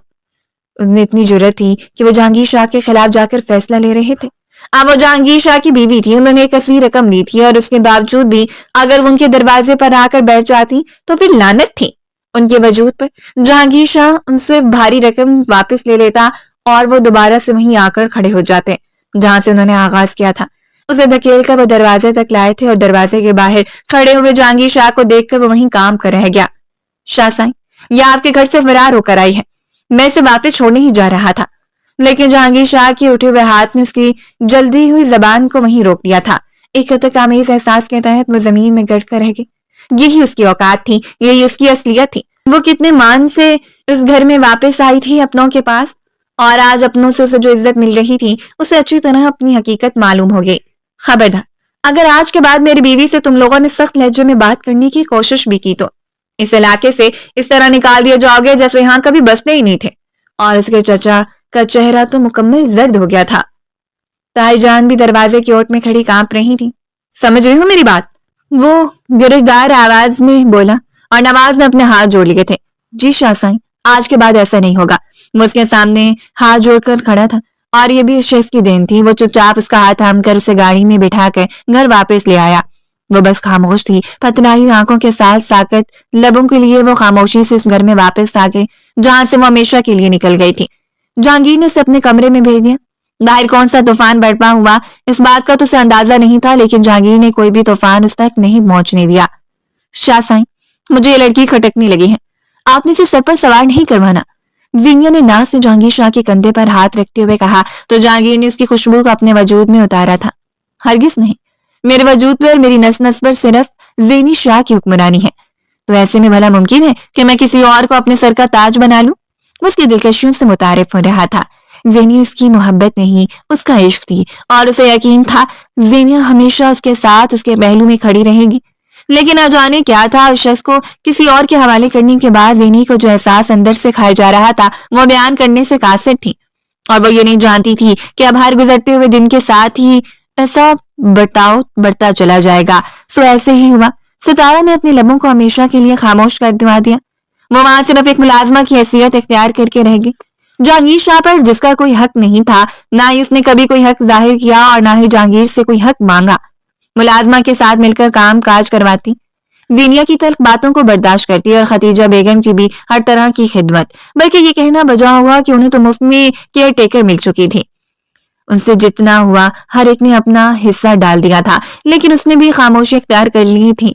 انہیں اتنی جرأت تھی کہ وہ جہانگیر شاہ کے خلاف جا کر فیصلہ لے رہے تھے. اب وہ جہانگیر شاہ کی بیوی تھی، انہوں نے ایک اصلی رقم لی تھی اور اس کے باوجود بھی اگر وہ ان کے دروازے پر آ کر بیٹھ جاتی تو پھر لعنت تھی ان کے وجود پر. جہانگیر شاہ ان سے بھاری رقم واپس لے لیتا اور وہ دوبارہ سے وہیں آ کر کھڑے ہو جاتے جہاں سے انہوں نے آغاز کیا تھا. اسے دھکیل کر وہ دروازے تک لائے تھے اور دروازے کے باہر کھڑے ہوئے جہانگیر شاہ کو دیکھ کر وہ وہیں کام کر رہ گیا. شاہ سائیں، یہ آپ کے گھر سے فرار ہو کر آئی ہے، میں اسے واپس چھوڑنے ہی جا رہا تھا. لیکن جہانگیر شاہ کے اٹھے ہوئے ہاتھ نے اس کی جلدی ہوئی زبان کو وہیں روک دیا تھا. ایک خطرآمیز احساس کے تحت وہ زمین میں گڑ کر رہ گئی. یہی اس کی اوقات تھی، یہی اس کی اصلیت تھی. وہ کتنے مان سے اس گھر میں واپس آئی تھی اپنوں کے پاس، اور آج اپنوں سے اسے جو عزت مل رہی تھی اسے اچھی طرح اپنی حقیقت معلوم ہو گئی. خبردار، اگر آج کے بعد میری بیوی سے تم لوگوں نے سخت لہجے میں بات کرنے کی کوشش بھی کی تو اس علاقے سے اس طرح نکال دیے جاؤ گے جیسے یہاں کبھی بستے ہی نہیں تھے. اور اس کے چچا کا چہرہ تو مکمل زرد ہو گیا تھا. تائی جان بھی دروازے کی اوٹ میں کھڑی کانپ رہی تھی. سمجھ رہی ہو میری بات؟ وہ گرجدار آواز میں بولا اور نواز نے اپنے ہاتھ جوڑ لیے تھے. جی شاہ سائیں، آج کے بعد ایسا نہیں ہوگا. وہ اس کے سامنے ہاتھ جوڑ کر کھڑا تھا اور یہ بھی اس شخص کی دین تھی. وہ چپ چاپ اس کا ہاتھ تھام کر اسے گاڑی میں بٹھا کر گھر واپس لے آیا. وہ بس خاموش تھی، پترائی آنکھوں کے ساتھ ساکت لبوں کے لیے وہ خاموشی سے اس گھر میں واپس آ گئی جہاں سے وہ ہمیشہ کے لیے نکل گئی تھی. جہانگیر نے اسے اپنے کمرے میں بھیج دیا. باہر کون سا طوفان برپا ہوا اس بات کا تو اسے اندازہ نہیں تھا، لیکن جہانگیر نے کوئی بھی طوفان اس تک نہیں پہنچنے دیا. شاہ سائیں، مجھے یہ لڑکی کھٹکنے لگی ہے، آپ نے اسے سر پر سوار نہیں کروانا. زینیا نے ناز سے جہانگیر شاہ کے کندھے پر ہاتھ رکھتے ہوئے کہا تو جہانگیر نے اس کی خوشبو کو اپنے وجود میں اتارا تھا. ہرگز نہیں، میرے وجود پر میری نس نس پر صرف زینی شاہ کی حکمرانی ہے، تو ایسے میں بھلا ممکن ہے کہ میں کسی اور کو اپنے سر کا تاج بنا لوں؟ وہ اس کی دلکشیوں سے متعارف ہو رہا تھا. زینی اس کی محبت نہیں، اس کا عشق تھی اور اسے یقین تھا زینیا ہمیشہ اس کے ساتھ اس کے پہلو میں کھڑی رہے گی. لیکن نہ جانے کیا تھا، اس شخص کو کسی اور کے حوالے کرنے کے بعد زینی کو جو احساس اندر سے کھائے جا رہا تھا وہ بیان کرنے سے قاصر تھی. اور وہ یہ نہیں جانتی تھی کہ اب ہر گزرتے ہوئے دن کے ساتھ ہی ایسا برتاؤ بڑھتا چلا جائے گا. سو ایسے ہی ہوا. ستارہ نے اپنے لبوں کو ہمیشہ کے لیے خاموش کر دیا. وہ وہاں صرف ایک ملازمہ کی حیثیت اختیار کر کے رہ گئی. جہانگیر شاہ پر جس کا کوئی حق نہیں تھا، نہ ہی اس نے کبھی کوئی حق ظاہر کیا اور نہ ہی جہانگیر سے کوئی حق مانگا. ملازمہ کے ساتھ مل کر کام کاج کرواتی، زینیا کی تلخ باتوں کو برداشت کرتی اور خدیجہ بیگم کی بھی ہر طرح کی خدمت، بلکہ یہ کہنا بجا ہوا کہ انہیں تو مفت میں کیئر ٹیکر مل چکی تھی. ان سے جتنا ہوا ہر ایک نے اپنا حصہ ڈال دیا تھا، لیکن اس نے بھی خاموشی اختیار کر لی تھی.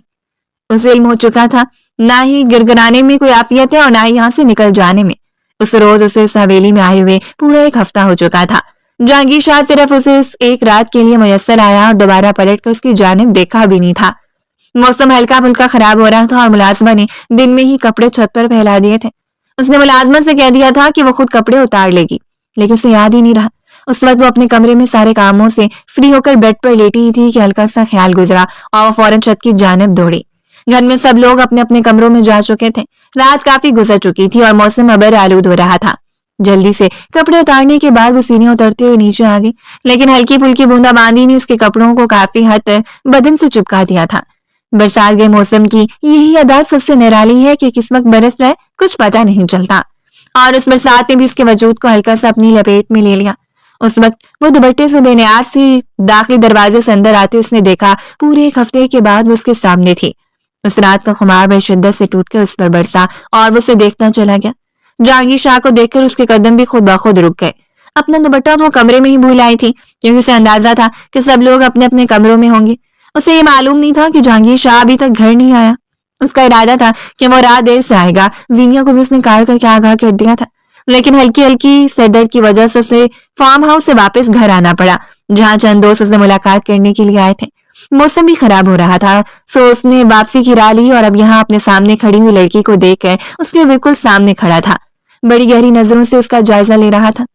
اسے علم ہو چکا تھا نہ ہی گرگرانے میں کوئی عافیت ہے اور نہ ہی یہاں سے نکل جانے میں. اس روز اسے اس حویلی میں آئے ہوئے پورا ایک ہفتہ ہو چکا تھا. جہانگیر شاہ صرف اسے اس ایک رات کے لیے میسر آیا اور دوبارہ پلٹ کر اس کی جانب دیکھا بھی نہیں تھا. موسم ہلکا پھلکا خراب ہو رہا تھا اور ملازمہ نے دن میں ہی کپڑے چھت پر پھیلا دیے تھے. اس نے ملازمہ سے کہہ دیا تھا کہ وہ خود کپڑے اتار لے گی، لیکن اسے یاد ہی نہیں رہا. اس وقت وہ اپنے کمرے میں سارے کاموں سے فری ہو کر بیڈ پر لیٹی ہی تھی کہ ہلکا سا خیال گزرا اور وہ فوراً چھت کی جانب دوڑی. گھر میں سب لوگ اپنے اپنے کمروں میں جا چکے تھے. رات کافی گزر چکی تھی اور موسم ابر آلود ہو رہا تھا. جلدی سے کپڑے اتارنے کے بعد وہ سیڑھیاں اترتے ہوئے نیچے آ گئی، لیکن ہلکی پھلکی بوندا باندی نے اس کے کپڑوں کو کافی حد تک بدن سے چپکا دیا تھا. برسات کے موسم کی یہی ادا سب سے نرالی ہے کہ کس وقت برس جائے کچھ پتہ نہیں چلتا، اور اس برسات نے بھی اس کے وجود کو ہلکا سا اپنی لپیٹ میں لے لیا. اس وقت وہ دوپٹے سے بے نیاز سی داخلی دروازے سے اندر آتے اس نے دیکھا پورے ایک ہفتے کے بعد وہ اس کے سامنے تھی. اس رات کا خمار بڑی شدت سے ٹوٹ کر اس پر برسا اور وہ اسے دیکھتا چلا گیا. جہانگیر شاہ کو دیکھ کر اس کے قدم بھی خود بخود رک گئے. اپنا دوپٹہ وہ کمرے میں ہی بھول آئی تھی کیونکہ اسے اندازہ تھا کہ سب لوگ اپنے اپنے کمروں میں ہوں گے. اسے یہ معلوم نہیں تھا کہ جہانگیر شاہ ابھی تک گھر نہیں آیا. اس کا ارادہ تھا کہ وہ رات دیر سے آئے گا. زینیا کو بھی اس نے کال کر کے آگاہ کر دیا تھا، لیکن ہلکی ہلکی سر درد کی وجہ سے اسے فارم ہاؤس سے واپس گھر آنا پڑا، جہاں چند دوست اس سے ملاقات کرنے کے لیے آئے تھے. موسم بھی خراب ہو رہا تھا، سو اس نے واپسی کی راہ لی اور اب یہاں اپنے سامنے کھڑی ہوئی لڑکی کو دیکھ کر اس کے بالکل سامنے کھڑا تھا. بڑی گہری نظروں سے اس کا جائزہ لے رہا تھا.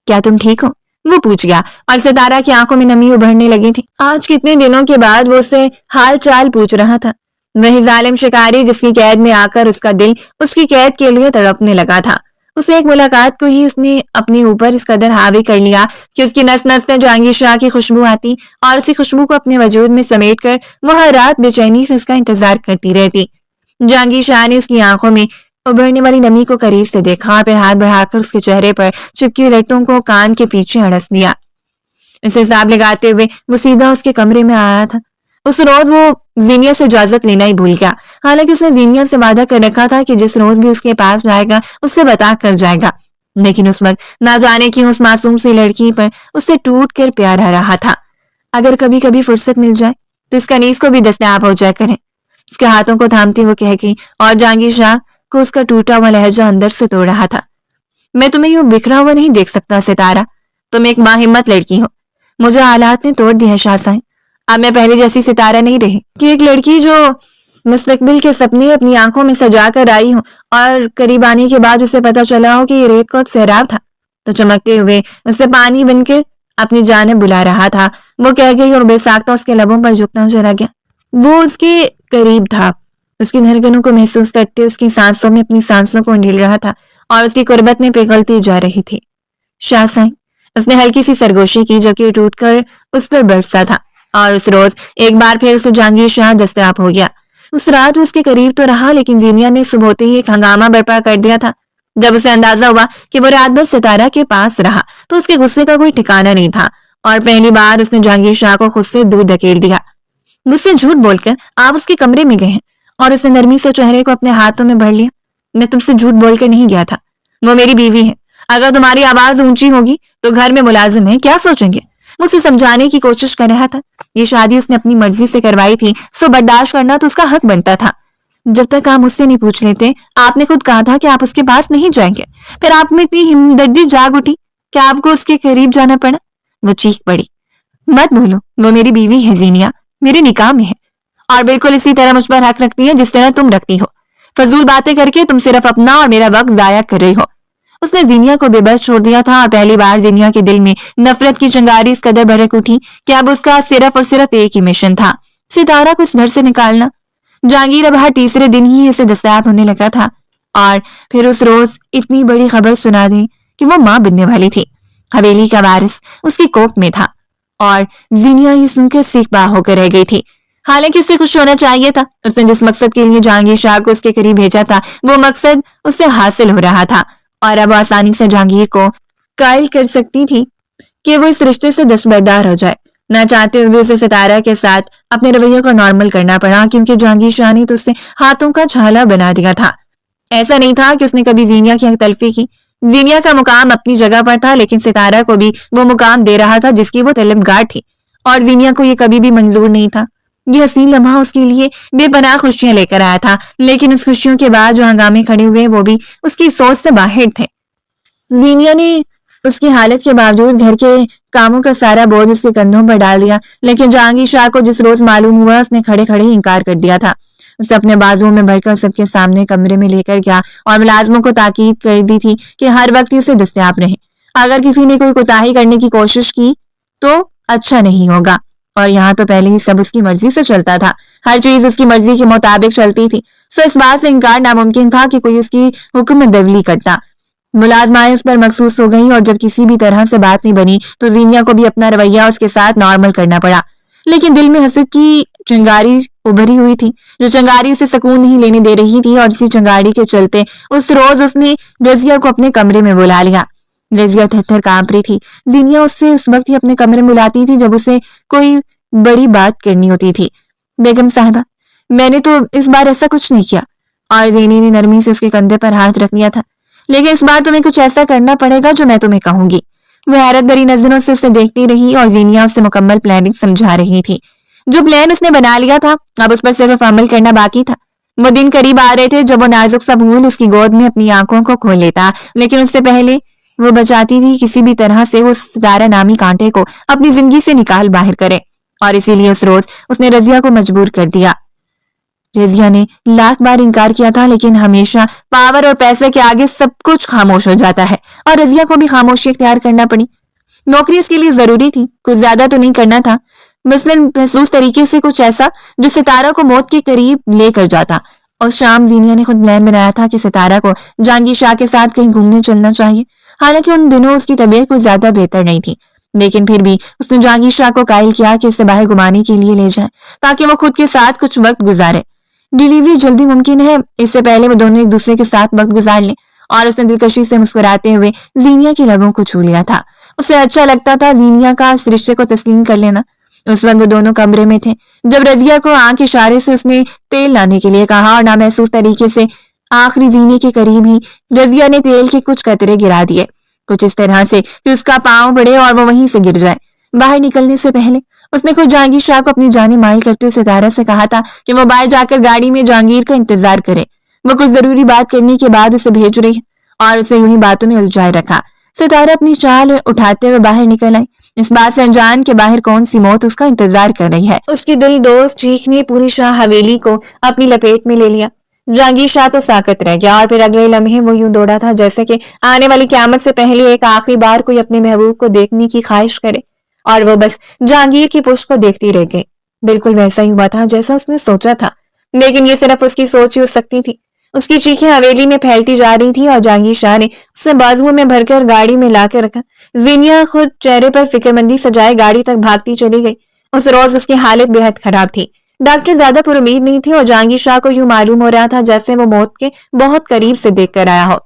کیا تم ٹھیک ہو؟ وہ پوچھ گیا، اور ستارہ کی آنکھوں میں نمی ابھرنے لگی تھی. آج کتنے دنوں کے بعد وہ اسے حال چال پوچھ رہا تھا. وہی ظالم شکاری جس کی قید میں آ کر اس کا دل اس کی قید کے لیے تڑپنے لگا تھا. اسے ایک ملاقات کو ہی اس نے اپنے اوپر اس قدر حاوی کر لیا کہ اس کی نس نس میں جہانگیر شاہ کی خوشبو آتی اور اسی خوشبو کو اپنے وجود میں سمیٹ کر وہ ہر رات بے چینی سے اس کا انتظار کرتی رہتی. جہانگیر شاہ نے اس کی آنکھوں میں ابھرنے والی نمی کو قریب سے دیکھا اور پھر ہاتھ بڑھا کر اس کے چہرے پر چپکی ہوئی لٹوں کو کان کے پیچھے اڑس دیا. اسے حساب لگاتے ہوئے وہ سیدھا اس کے کمرے میں آیا تھا. اس روز وہ زینیا سے اجازت لینا ہی بھول گیا، حالانکہ اس نے زینیا سے وعدہ کر رکھا تھا کہ جس روز بھی اس کے پاس جائے گا اس سے بتا کر جائے گا. لیکن اس وقت نہ جانے کیوں اس معصوم سی لڑکی پر اس سے ٹوٹ کر پیار آ رہا تھا. اگر کبھی کبھی فرصت مل جائے تو اس کنیز کو بھی دستیاب ہو جائے کرے، اس کے ہاتھوں کو تھامتے ہوئے کہہ گئی، اور جہانگیر شاہ کو اس کا ٹوٹا ہوا لہجہ اندر سے توڑ رہا تھا. میں تمہیں یوں بکھرا ہوا نہیں دیکھ سکتا ستارہ، تم ایک باہمت لڑکی ہو. مجھے حالات نے توڑ دیا ہے شاہ صاحب. اب میں پہلے جیسی ستارہ نہیں رہی کہ ایک لڑکی جو مستقبل کے سپنے اپنی آنکھوں میں سجا کر آئی ہوں اور قریب آنے کے بعد اسے پتا چلا ہو کہ یہ ریت کا سیراب تھا تو چمکتے ہوئے اسے پانی بن کے اپنی جانب بلا رہا تھا. وہ کہہ گئی اور بے ساختہ اس کے لبوں پر جھکنا چلا گیا. وہ اس کے قریب تھا، اس کی دھڑکنوں کو محسوس کرتے اس کی سانسوں میں اپنی سانسوں کو ڈھیل رہا تھا اور اس کی قربت میں پگھلتی جا رہی تھی. شاہ صاحب، اس نے ہلکی سی سرگوشی کی جبکہ ٹوٹ کر اس پر برسا تھا، اور اس روز ایک بار پھر اسے جہانگیر شاہ دستیاب ہو گیا. اس رات وہ اس کے قریب تو رہا، لیکن زینیا نے صبح ہوتے ہی ایک ہنگامہ برپا کر دیا تھا. جب اسے اندازہ ہوا کہ وہ رات بھر ستارہ کے پاس رہا تو اس کے غصے کا کوئی ٹھکانہ نہیں تھا، اور پہلی بار اس نے جہانگیر شاہ کو خود سے دور دھکیل دیا. مجھ سے جھوٹ بول کر آپ اس کے کمرے میں گئے ہیں، اور اسے نرمی سے چہرے کو اپنے ہاتھوں میں بھر لیا. میں تم سے جھوٹ بول کر نہیں گیا تھا، وہ میری بیوی ہے. اگر تمہاری آواز اونچی ہوگی تو گھر میں ملازم ہے کیا سوچیں گے. مجھ سے سمجھانے کی کوشش کر رہا تھا. یہ شادی اس نے اپنی مرضی سے کروائی تھی، سو برداشت کرنا تو اس کا حق بنتا تھا. جب تک آپ مجھ سے نہیں پوچھ لیتے، آپ نے خود کہا تھا کہ آپ اس کے پاس نہیں جائیں گے، پھر آپ میں اتنی ہمدردی جاگ اٹھی کہ آپ کو اس کے قریب جانا پڑا. وہ چیخ پڑی، مت بھولو وہ میری بیوی ہے زینیا، میرے نکاح میں ہے، اور بالکل اسی طرح مجھ پر حق رکھتی ہے جس طرح تم رکھتی ہو. فضول باتیں کر کے تم صرف اپنا اور میرا وقت ضائع کر رہی ہو. اس نے زینیا کو بے بس چھوڑ دیا تھا، اور پہلی بار زینیا کے دل میں نفرت کی چنگاری اس قدر بھڑک اٹھی کہ اب اس کا صرف اور صرف ایک ہی مشن تھا، ستارہ کو اس گھر سے نکالنا. جہانگیر اب ہر تیسرے دن ہی اسے دستیاب ہونے لگا تھا، اور پھر اس روز اتنی بڑی خبر سنا دی کہ وہ ماں بننے والی تھی. حویلی کا وارث اس کی کوکھ میں تھا، اور زینیا یہ سن کے سیخ باہ ہو کر رہ گئی تھی. حالانکہ اسے خوش ہونا چاہیے تھا. اس نے جس مقصد کے لیے جہانگیر شاہ کو اس کے قریب بھیجا تھا وہ مقصد اس سے حاصل ہو رہا تھا، اور اب آسانی سے جہانگیر کو قائل کر سکتی تھی کہ وہ اس رشتے سے دستبردار ہو جائے. نہ چاہتے ہوئے اسے ستارہ کے ساتھ اپنے رویے کو نارمل کرنا پڑا، کیونکہ جہانگیر شاہ نے تو اسے ہاتھوں کا چھالا بنا دیا تھا. ایسا نہیں تھا کہ اس نے کبھی زینیا کی حق تلفی کی. زینیا کا مقام اپنی جگہ پر تھا، لیکن ستارہ کو بھی وہ مقام دے رہا تھا جس کی وہ طلبگار تھی، اور زینیا کو یہ کبھی بھی منظور نہیں تھا. یہ حسین لمحہ اس کے لیے بے پناہ خوشیاں لے کر آیا تھا، لیکن اس خوشیوں کے بعد جو ہنگامے کھڑے ہوئے وہ بھی اس کی سوچ سے باہر تھے. زینیا نے اس کی حالت کے باوجود گھر کے کاموں کا سارا بوجھ اس کے کندھوں پر ڈال دیا، لیکن جہانگیر شاہ کو جس روز معلوم ہوا اس نے کھڑے کھڑے ہی انکار کر دیا تھا. اسے اپنے بازوؤں میں بھر کر سب کے سامنے کمرے میں لے کر گیا اور ملازموں کو تاکید کر دی تھی کہ ہر وقت اسے دستیاب رہیں. اگر کسی نے کوئی کوتاہی کرنے کی کوشش کی تو اچھا نہیں ہوگا، اور یہاں تو پہلے ہی سب اس کی مرضی سے چلتا تھا، ہر چیز اس کی مرضی کے مطابق چلتی تھی، سو اس بات سے انکار ناممکن تھا کہ کوئی اس کی حکم دولی کرتا. ملازمائیں اس پر مخصوص ہو گئیں، اور جب کسی بھی طرح سے بات نہیں بنی تو زینیا کو بھی اپنا رویہ اس کے ساتھ نارمل کرنا پڑا. لیکن دل میں حسد کی چنگاری ابھری ہوئی تھی، جو چنگاری اسے سکون نہیں لینے دے رہی تھی، اور اسی چنگاری کے چلتے اس روز اس نے رضیہ کو اپنے کمرے میں بلا لیا. رضیہ تھر تھر کانپ رہی تھی. زینیا اس سے اس وقت ہی اپنے کمرے میں بلاتی تھی جب اسے کوئی بڑی بات کرنی ہوتی تھی. بیگم صاحبہ، میں نے تو اس بار ایسا کچھ نہیں کیا، اور زینی نے نرمی سے اس کے کندھے پر ہاتھ رکھ لیا تھا. لیکن اس بار تمہیں کچھ ایسا کرنا پڑے گا جو میں تمہیں کہوں گی. وہ حیرت بھری نظروں سے اسے دیکھتی رہی، اور زینیا اسے مکمل پلاننگ سمجھا رہی تھی. جو پلان اس نے بنا لیا تھا اب اس پر صرف عمل کرنا باقی تھا. وہ دن قریب آ رہے تھے جب وہ نازک سا بھول اس کی گود میں اپنی آنکھوں کو کھول لیتا، لیکن اس سے پہلے وہ بچاتی تھی کسی بھی طرح سے وہ ستارہ نامی کانٹے کو اپنی زندگی سے نکال باہر کرے، اور اسی لیے اس روز اس نے رضیہ کو مجبور کر دیا۔ رضیہ نے لاکھ بار انکار کیا تھا، لیکن ہمیشہ پاور اور پیسے کے آگے سب کچھ خاموش ہو جاتا ہے، اور رضیہ کو بھی خاموشی اختیار کرنا پڑی۔ نوکری اس کے لیے ضروری تھی، کچھ زیادہ تو نہیں کرنا تھا، مثلاً محسوس طریقے سے کچھ ایسا جو ستارہ کو موت کے قریب لے کر جاتا۔ اس شام زینیا نے خود پلان بنایا تھا کہ ستارہ کو جہانگیر شاہ کے ساتھ کہیں گھومنے چلنا چاہیے، حالانکہ ان دنوں اس کی طبیعت کچھ زیادہ بہتر نہیں تھی، لیکن پھر بھی اس نے جہانگیر شاہ کو قائل کیا کہ اسے باہر گھمانے کے لیے لے جائے تاکہ وہ خود کے ساتھ کچھ وقت گزارے۔ ڈیلیوری جلدی ممکن ہے، اس سے پہلے وہ دونوں ایک دوسرے کے ساتھ وقت گزار لیں، اور اس نے دلکشی سے مسکراتے ہوئے زینیا کے لبوں کو چھو لیا تھا۔ اسے اچھا لگتا تھا زینیا کا اس رشتے کو تسلیم کر لینا۔ اس وقت وہ دونوں کمرے میں تھے جب رضیہ کو آنکھ اشارے سے اس نے تیل لانے کے لیے کہا، اور نامحسوس طریقے سے آخری زینے کے قریب ہی رضیہ نے تیل کے کچھ قطرے گرا دیے، کچھ اس طرح سے کہ اس کا پاؤں پڑے اور وہ وہیں سے گر جائے۔ باہر نکلنے سے پہلے اس نے خود جہانگیر شاہ کو اپنی جانب مائل کرتے ہوئے ستارہ سے کہا تھا کہ وہ باہر جا کر گاڑی میں جہانگیر کا انتظار کرے، وہ کچھ ضروری بات کرنے کے بعد اسے بھیج رہی ہے، اور اسے یوں ہی باتوں میں الجھائے رکھا۔ ستارہ اپنی چال اٹھاتے ہوئے باہر نکل آئی، اس بات سے انجان کہ باہر کون سی موت اس کا انتظار کر رہی ہے۔ اس کی دل دوست چیخ نے پوری شاہ حویلی کو اپنی لپیٹ میں لے لیا۔ جہانگیر شاہ تو ساکت رہ گیا، اور پھر اگلے لمحے وہ یوں دوڑا تھا جیسے کہ آنے والی قیامت سے پہلے ایک آخری بار کوئی اپنے محبوب کو دیکھنے کی خواہش کرے، اور وہ بس جہانگیر کی پشت کو دیکھتی رہ گئی۔ بالکل ویسا ہی ہوا تھا جیسا اس نے سوچا تھا، لیکن یہ صرف اس کی سوچ ہی ہو سکتی تھی۔ اس کی چیخیں حویلی میں پھیلتی جا رہی تھی، اور جہانگیر شاہ نے اسے بازوؤں میں بھر کر گاڑی میں لا کے رکھا۔ زینیا خود چہرے پر فکرمندی سجائے گاڑی تک بھاگتی چلی گئی۔ اس روز اس کی حالت بے حد خراب تھی، ڈاکٹر زیادہ پر امید نہیں تھی، اور جہانگیر شاہ کو یوں معلوم ہو رہا تھا جیسے وہ موت کے بہت قریب سے دیکھ کر آیا ہو۔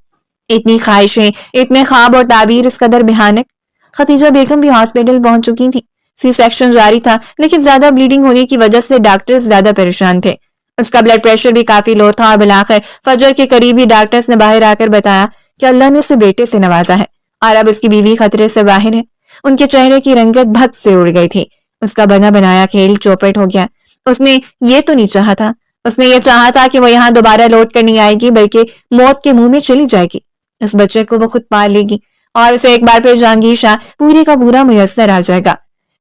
اتنی خواہشیں، اتنے خواب اور تعبیر اس قدر بھیانک۔ خدیجہ بیگم بھی ہاسپٹل پہنچ چکی تھی، سی سیکشن جاری تھا، لیکن زیادہ بلیڈنگ ہونے کی وجہ سے ڈاکٹر زیادہ پریشان تھے۔ اس کا بلڈ پریشر بھی کافی لو تھا، اور بالآخر فجر کے قریب ہی ڈاکٹرز نے باہر آ کر بتایا کہ اللہ نے اسے بیٹے سے نوازا ہے، اور اب اس کی بیوی خطرے سے باہر ہے۔ ان کے چہرے کی رنگت بھگ سے اڑ گئی تھی، اس کا بنا بنایا کھیل چوپٹ ہو گیا۔ اس نے یہ تو نہیں چاہا تھا، اس نے یہ چاہا تھا کہ وہ یہاں دوبارہ لوٹ کر نہیں آئے گی، بلکہ موت کے منہ میں چلی جائے گی۔ اس بچے کو وہ خود پال لے گی، اور اسے ایک بار پھر جہانگیر شاہ پورے کا پورا میسر آ جائے گا۔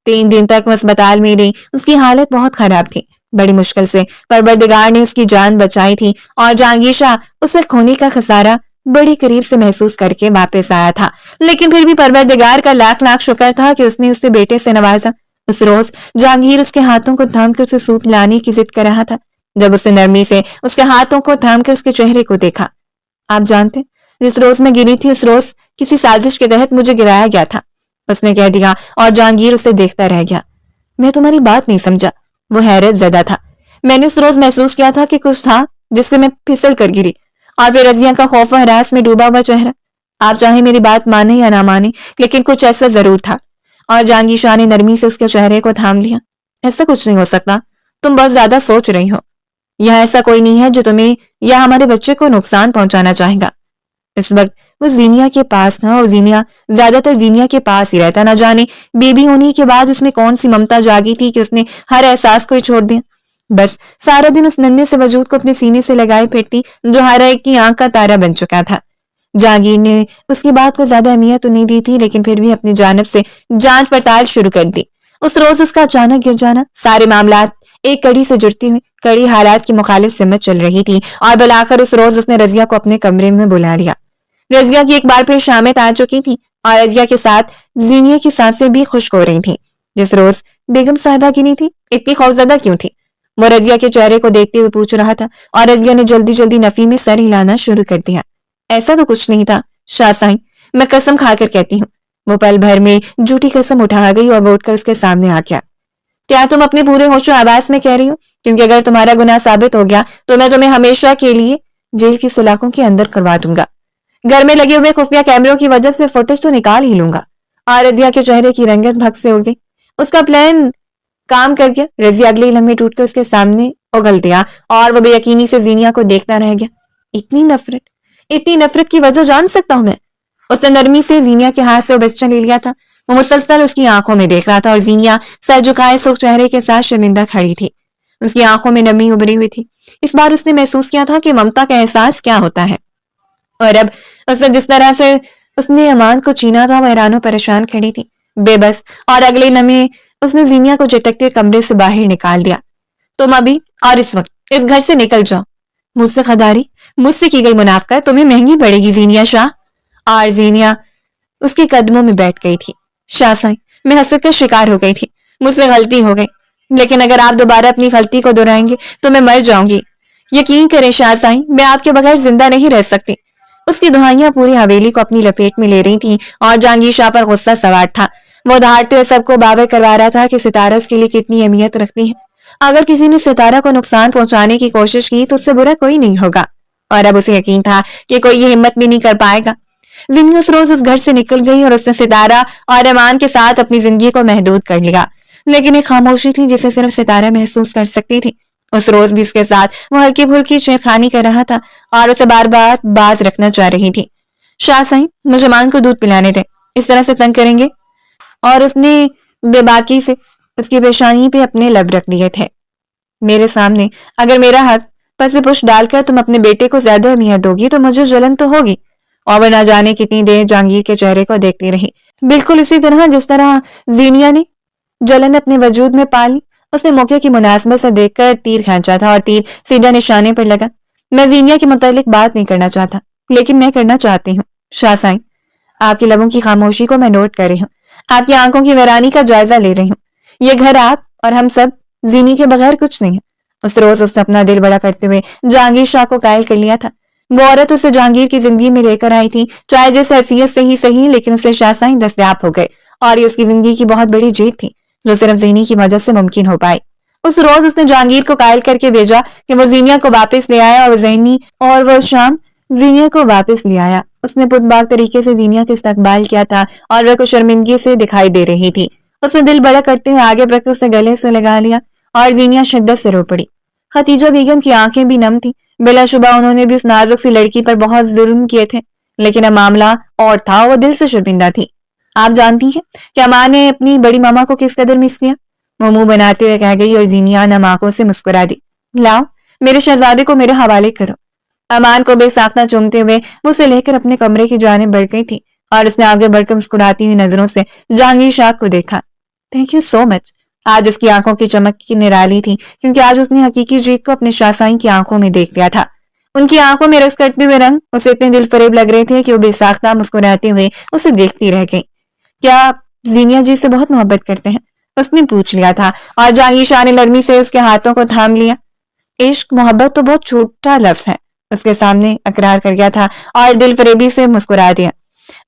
3 دن تک وہ اسپتال میں رہی، اس کی حالت بہت خراب تھی۔ بڑی مشکل سے پروردگار نے اس کی جان بچائی تھی، اور جہانگیر شاہ اسے کھونے کا خسارہ بڑی قریب سے محسوس کر کے واپس آیا تھا، لیکن پھر بھی پروردگار کا لاکھ لاکھ شکر تھا کہ اس نے اسے بیٹے سے نوازا۔ اس روز جہانگیر اس کے ہاتھوں کو تھام کر اسے سوپ لانے کی ضد کر رہا تھا، جب اس نے نرمی سے اس کے ہاتھوں کو تھام کر اس کے چہرے کو دیکھا۔ آپ جانتے جس روز میں گری تھی، اس روز کسی سازش کے تحت مجھے گرایا گیا تھا، اس نے کہہ دیا، اور جہانگیر اسے دیکھتا رہ گیا۔ میں تمہاری بات نہیں سمجھا، وہ حیرت زدہ تھا۔ میں نے اس روز محسوس کیا تھا کہ کچھ تھا جس سے میں پھسل کر گری، اور پھر رضیہ کا خوف و ہراس میں ڈوبا ہوا چہرہ۔ آپ چاہے میری بات مانے یا نہ مانے، لیکن کچھ ایسا ضرور تھا، اور جہانگیر شاہ نے نرمی سے اس کے چہرے کو تھام لیا۔ ایسا کچھ نہیں ہو سکتا، تم بہت زیادہ سوچ رہی ہو، یہاں ایسا کوئی نہیں ہے جو تمہیں یا ہمارے بچے کو نقصان پہنچانا چاہے گا۔ اس وقت وہ زینیا کے پاس تھا، اور زینیا زیادہ تر زینیا کے پاس ہی رہتا، نہ جانے بیبی ہونے کے بعد اس میں کون سی ممتا جاگی تھی کہ اس نے ہر احساس کو ہی چھوڑ دیا۔ بس سارا دن اس ننھے سے وجود کو اپنے سینے سے لگائے پھرتی، جو ہر ایک کی آنکھ کا تارا بن چکا تھا۔ جہانگیر نے اس کی بات کو زیادہ اہمیت تو نہیں دی تھی، لیکن پھر بھی اپنی جانب سے جانچ پڑتال شروع کر دی۔ اس روز اس کا اچانک گر جانا، سارے معاملات ایک کڑی سے جڑتی ہوئی کڑی حالات کی مخالف سمت چل رہی تھی، اور بالآخر اس روز اس نے رضیہ کو اپنے کمرے میں بلا لیا۔ رضیہ کی ایک بار پھر شامت آ چکی تھی، اور رضیہ کے ساتھ زینیا کی سانسیں بھی خشک ہو رہی تھیں۔ جس روز بیگم صاحبہ کی نہیں تھی، اتنی خوفزدہ کیوں تھی؟ وہ رضیہ کے چہرے کو دیکھتے ہوئے پوچھ رہا تھا، اور رضیہ نے جلدی جلدی نفی میں سر ہلانا شروع کر دیا۔ ایسا تو کچھ نہیں تھا شاہ سائیں، میں قسم کھا کر کہتی ہوں۔ وہ پل بھر میں جھوٹی قسم اٹھا گئی اور وہ اٹھ کر اس کے سامنے آ گیا۔ کیا تم اپنے پورے ہوش و حواس میں کہہ رہی ہو؟ کیونکہ اگر تمہارا گناہ ثابت ہو گیا تو میں تمہیں ہمیشہ کے لیے جیل کی سلاخوں کے اندر کروا دوں گا۔ گھر میں لگے ہوئے خفیہ کیمروں کی وجہ سے فوٹیج تو نکال ہی لوں گا۔ اور رضیہ کے چہرے کی رنگت بھگ سے اڑ گئی۔ اس کا پلان کام کر گیا۔ رضیہ اگلے لمحے ٹوٹ کر اس کے سامنے اگل دیا، اور وہ بے یقینی سے زینیا کو دیکھتا رہ گیا۔ اتنی نفرت کی وجہ جان سکتا ہوں میں؟ اس نے نرمی سے زینیا کے ہاتھ سے وہ بچہ لے لیا تھا۔ وہ مسلسل اس کی آنکھوں میں دیکھ رہا تھا، اور زینیا سر جھکائے سرخ چہرے کے ساتھ شرمندہ کھڑی تھی۔ اس کی آنکھوں میں نمی ابھری ہوئی تھی۔ اس بار اس نے محسوس کیا تھا کہ ممتا کا احساس کیا ہوتا ہے، اور اب اس نے جس طرح سے اس نے امان کو چینا تھا وہ حیران و پریشان کھڑی تھی، بے بس، اور اگلے لمحے اس نے زینیا کو جھٹکتے کمرے سے باہر نکال دیا۔ تم ابھی اور اس وقت اس گھر سے نکل جاؤ۔ مجھ سے خداری، مجھ سے کی گئی منافقت تمہیں مہنگی پڑے گی زینیا شاہ۔ اور زینیا اس کے قدموں میں بیٹھ گئی تھی۔ شاہ سائیں، میں حسد کا شکار ہو گئی تھی، مجھ سے غلطی ہو گئی، لیکن اگر آپ دوبارہ اپنی غلطی کو دہرائیں گے تو میں مر جاؤں گی۔ یقین کریں شاہ سائیں، میں آپ کے بغیر زندہ نہیں رہ سکتی۔ اس کی دہائیاں پوری حویلی کو اپنی لپیٹ میں لے رہی تھیں اور جہانگیر شاہ پر غصہ سوار تھا۔ وہ دھاڑتے ہوئے سب کو باور کروا رہا تھا کہ ستارہ اس کے لیے کتنی اہمیت رکھتی ہے۔ اگر کسی نے ستارہ کو نقصان پہنچانے کی کوشش کی تو اس سے برا کوئی نہیں ہوگا، اور اب اسے یقین تھا کہ کوئی یہ ہمت بھی نہیں کر پائے گا۔ زینیا اس روز اس گھر سے نکل گئی اور اس نے ستارہ اور ایمان کے ساتھ اپنی زندگی کو محدود کر لیا، لیکن ایک خاموشی تھی جسے صرف ستارہ محسوس کر سکتی تھی۔ اس روز بھی اس کے ساتھ وہ ہلکی پھلکی چھیڑخانی کر رہا تھا اور اسے بار بار باز رکھنا چاہ رہی تھی۔ شاہ سائیں، مجھے مان کو دودھ پلانے دیں، اس طرح سے تنگ کریں گے؟ اور اس نے بے باکی سے اس کی پیشانی پہ اپنے لب رکھ دیے تھے۔ میرے سامنے اگر میرا حق پس پش ڈال کر تم اپنے بیٹے کو زیادہ اہمیت دو گی تو مجھے جلن تو ہوگی۔ اور وہ نہ جانے کتنی دیر جہانگیر کے چہرے کو دیکھتی رہی، بالکل اسی طرح جس طرح زینیا نے جلن اپنے وجود میں پالی۔ اس نے موقع کی مناسبت سے دیکھ کر تیر کھینچا تھا اور تیر سیدھا نشانے پر لگا۔ میں زینیا کے متعلق بات نہیں کرنا چاہتا، لیکن میں کرنا چاہتی ہوں۔ شاہ سائیں، آپ کے لبوں کی خاموشی کو میں نوٹ کر رہی ہوں، آپ کی آنکھوں کی ویرانی کا جائزہ لے رہی ہوں۔ یہ گھر آپ اور ہم سب زینی کے بغیر کچھ نہیں ہے۔ اس روز اس نے اپنا دل بڑا کرتے ہوئے جہانگیر شاہ کو قائل کر لیا تھا۔ وہ عورت اسے جہانگیر کی زندگی میں لے کر آئی تھی، چاہے جس حیثیت سے ہی صحیح، لیکن اسے شاہ سائیں دستیاب ہو گئے، اور یہ اس کی زندگی کی بہت بڑی جیت تھی جو صرف زینی کی وجہ سے ممکن ہو پائی۔ اس روز اس نے جہانگیر کو قائل کر کے بھیجا کہ وہ زینیا کو واپس لے آیا، اور وہ شام زینیا کو واپس لے آیا۔ اس نے پرباغ طریقے سے زینیا کا استقبال کیا تھا اور وہ کچھ شرمندگی سے دکھائی دے رہی تھی۔ اس نے دل بڑا کرتے ہوئے آگے بڑھ کر اسے گلے سے لگا لیا اور زینیا شدت سے رو پڑی۔ خدیجہ بیگم کی آنکھیں بھی نم تھیں، بلا شبہ انہوں نے بھی اس نازک سی لڑکی پر بہت ظلم کیے تھے، لیکن اب معاملہ اور تھا، وہ دل سے شرمندہ تھی۔ آپ جانتی ہیں کہ امان نے اپنی بڑی ماما کو کس قدر مس کیا؟ وہ منہ بناتے ہوئے کہہ گئی اور زینیا نم آنکھوں سے مسکرا دی۔ لاؤ میرے شہزادے کو میرے حوالے کرو۔ امان کو بے ساختہ چومتے ہوئے وہ اسے لے کر اپنے کمرے کی جانب بڑھ گئی تھی اور اس نے آگے بڑھ کر مسکراتی ہوئی نظروں سے جہانگیر شاہ کو دیکھا۔ تھینک یو سو مچ۔ آج اس کی آنکھوں کی چمک کی نرالی تھی کیونکہ آج اس نے حقیقی جیت کو اپنے شاہ سائیں کی آنکھوں میں دیکھ لیا تھا۔ ان کی آنکھوں میں رقص کرتے ہوئے رنگ اسے اتنے دل فریب لگ رہے تھے کہ وہ بے ساختہ مسکراتے ہوئے اسے دیکھتی رہ گئی۔ کیا آپ زینیا جی سے بہت محبت کرتے ہیں؟ اس نے پوچھ لیا تھا اور جہانگیر شاہ نے نرمی سے اس کے ہاتھوں کو تھام لیا۔ عشق محبت تو بہت چھوٹا لفظ ہے، اس کے سامنے اقرار کر گیا تھا اور دل فریبی سے مسکرا دیا۔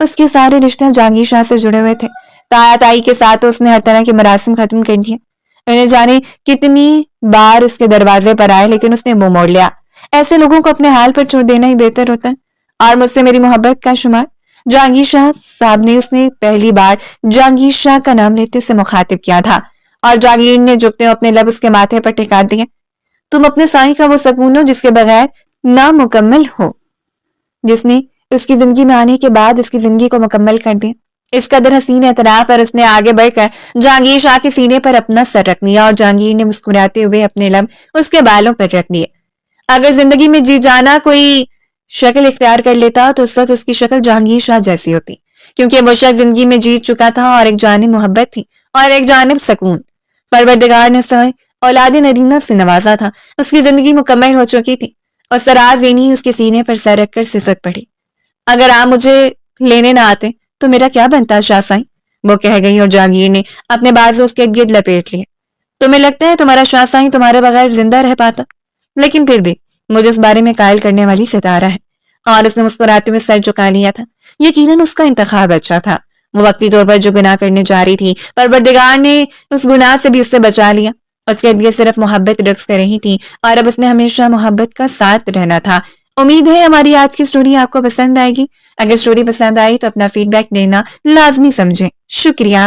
اس کے سارے رشتے جہانگیر شاہ سے جڑے ہوئے تھے۔ تایا تائی کے ساتھ اس نے ہر طرح کے مراسم ختم کر دیے۔ انہیں جانے کتنی بار اس کے دروازے پر آئے لیکن اس نے منہ موڑ لیا۔ ایسے لوگوں کو اپنے حال پر چھوڑ دینا ہی بہتر ہوتا ہے۔ اور مجھ سے میری محبت کا شمار؟ جہانگیر شاہ صاحب نے اس نے پہلی بار جہانگیر شاہ کا نام لیتے اسے مخاطب کیا تھا اور جہانگیر نے جھکتے ہوئے اپنے لب اس کے ماتھے پر ٹکا دیے۔ تم اپنے سائیں کا وہ سکون ہو جس کے بغیر نامکمل ہو، جس نے اس کی زندگی میں آنے کے بعد اس کی زندگی کو مکمل کر دیا۔ اس قدر حسین اعتراف پر اس نے آگے بڑھ کر جہانگیر شاہ کے سینے پر اپنا سر رکھ دیا اور جہانگیر نے مسکراتے ہوئے اپنے لب اس کے بالوں پر رکھ دیے۔ اگر زندگی میں جی جانا کوئی شکل اختیار کر لیتا تو اس وقت اس کی شکل جہانگیر شاہ جیسی ہوتی، کیونکہ وہ شخص زندگی میں جیت چکا تھا، اور ایک جانب محبت تھی اور ایک جانب سکون۔ پروردگار نے اسے اولاد نرینہ سے نوازا تھا، اس کی زندگی مکمل ہو چکی تھی، اور سراز زینی اس کے سینے پر سر رکھ کر سسک پڑی۔ اگر آپ مجھے لینے نہ آتے تو میرا کیا بنتا شاہ سائیں؟ وہ کہہ گئی اور جہانگیر نے اپنے بازو اس کے گرد لپیٹ لیے۔ تمہیں لگتا ہے تمہارا شاہ سائیں تمہارے بغیر زندہ رہ پاتا؟ لیکن پھر بھی مجھے اس بارے میں قائل کرنے والی ستارہ ہے۔ اور اس نے مسکراتے ہوئے سر جھکا لیا تھا۔ یقیناً اس کا انتخاب اچھا تھا، وہ وقتی طور پر جو گناہ کرنے جا رہی تھی پروردگار نے اس گناہ سے بھی اس سے بچا لیا۔ اس کے لیے صرف محبت رقص کر رہی تھی اور اب اس نے ہمیشہ محبت کا ساتھ رہنا تھا۔ امید ہے ہماری آج کی سٹوری آپ کو پسند آئے گی۔ اگر سٹوری پسند آئی تو اپنا فیڈ بیک دینا لازمی سمجھیں۔ شکریہ۔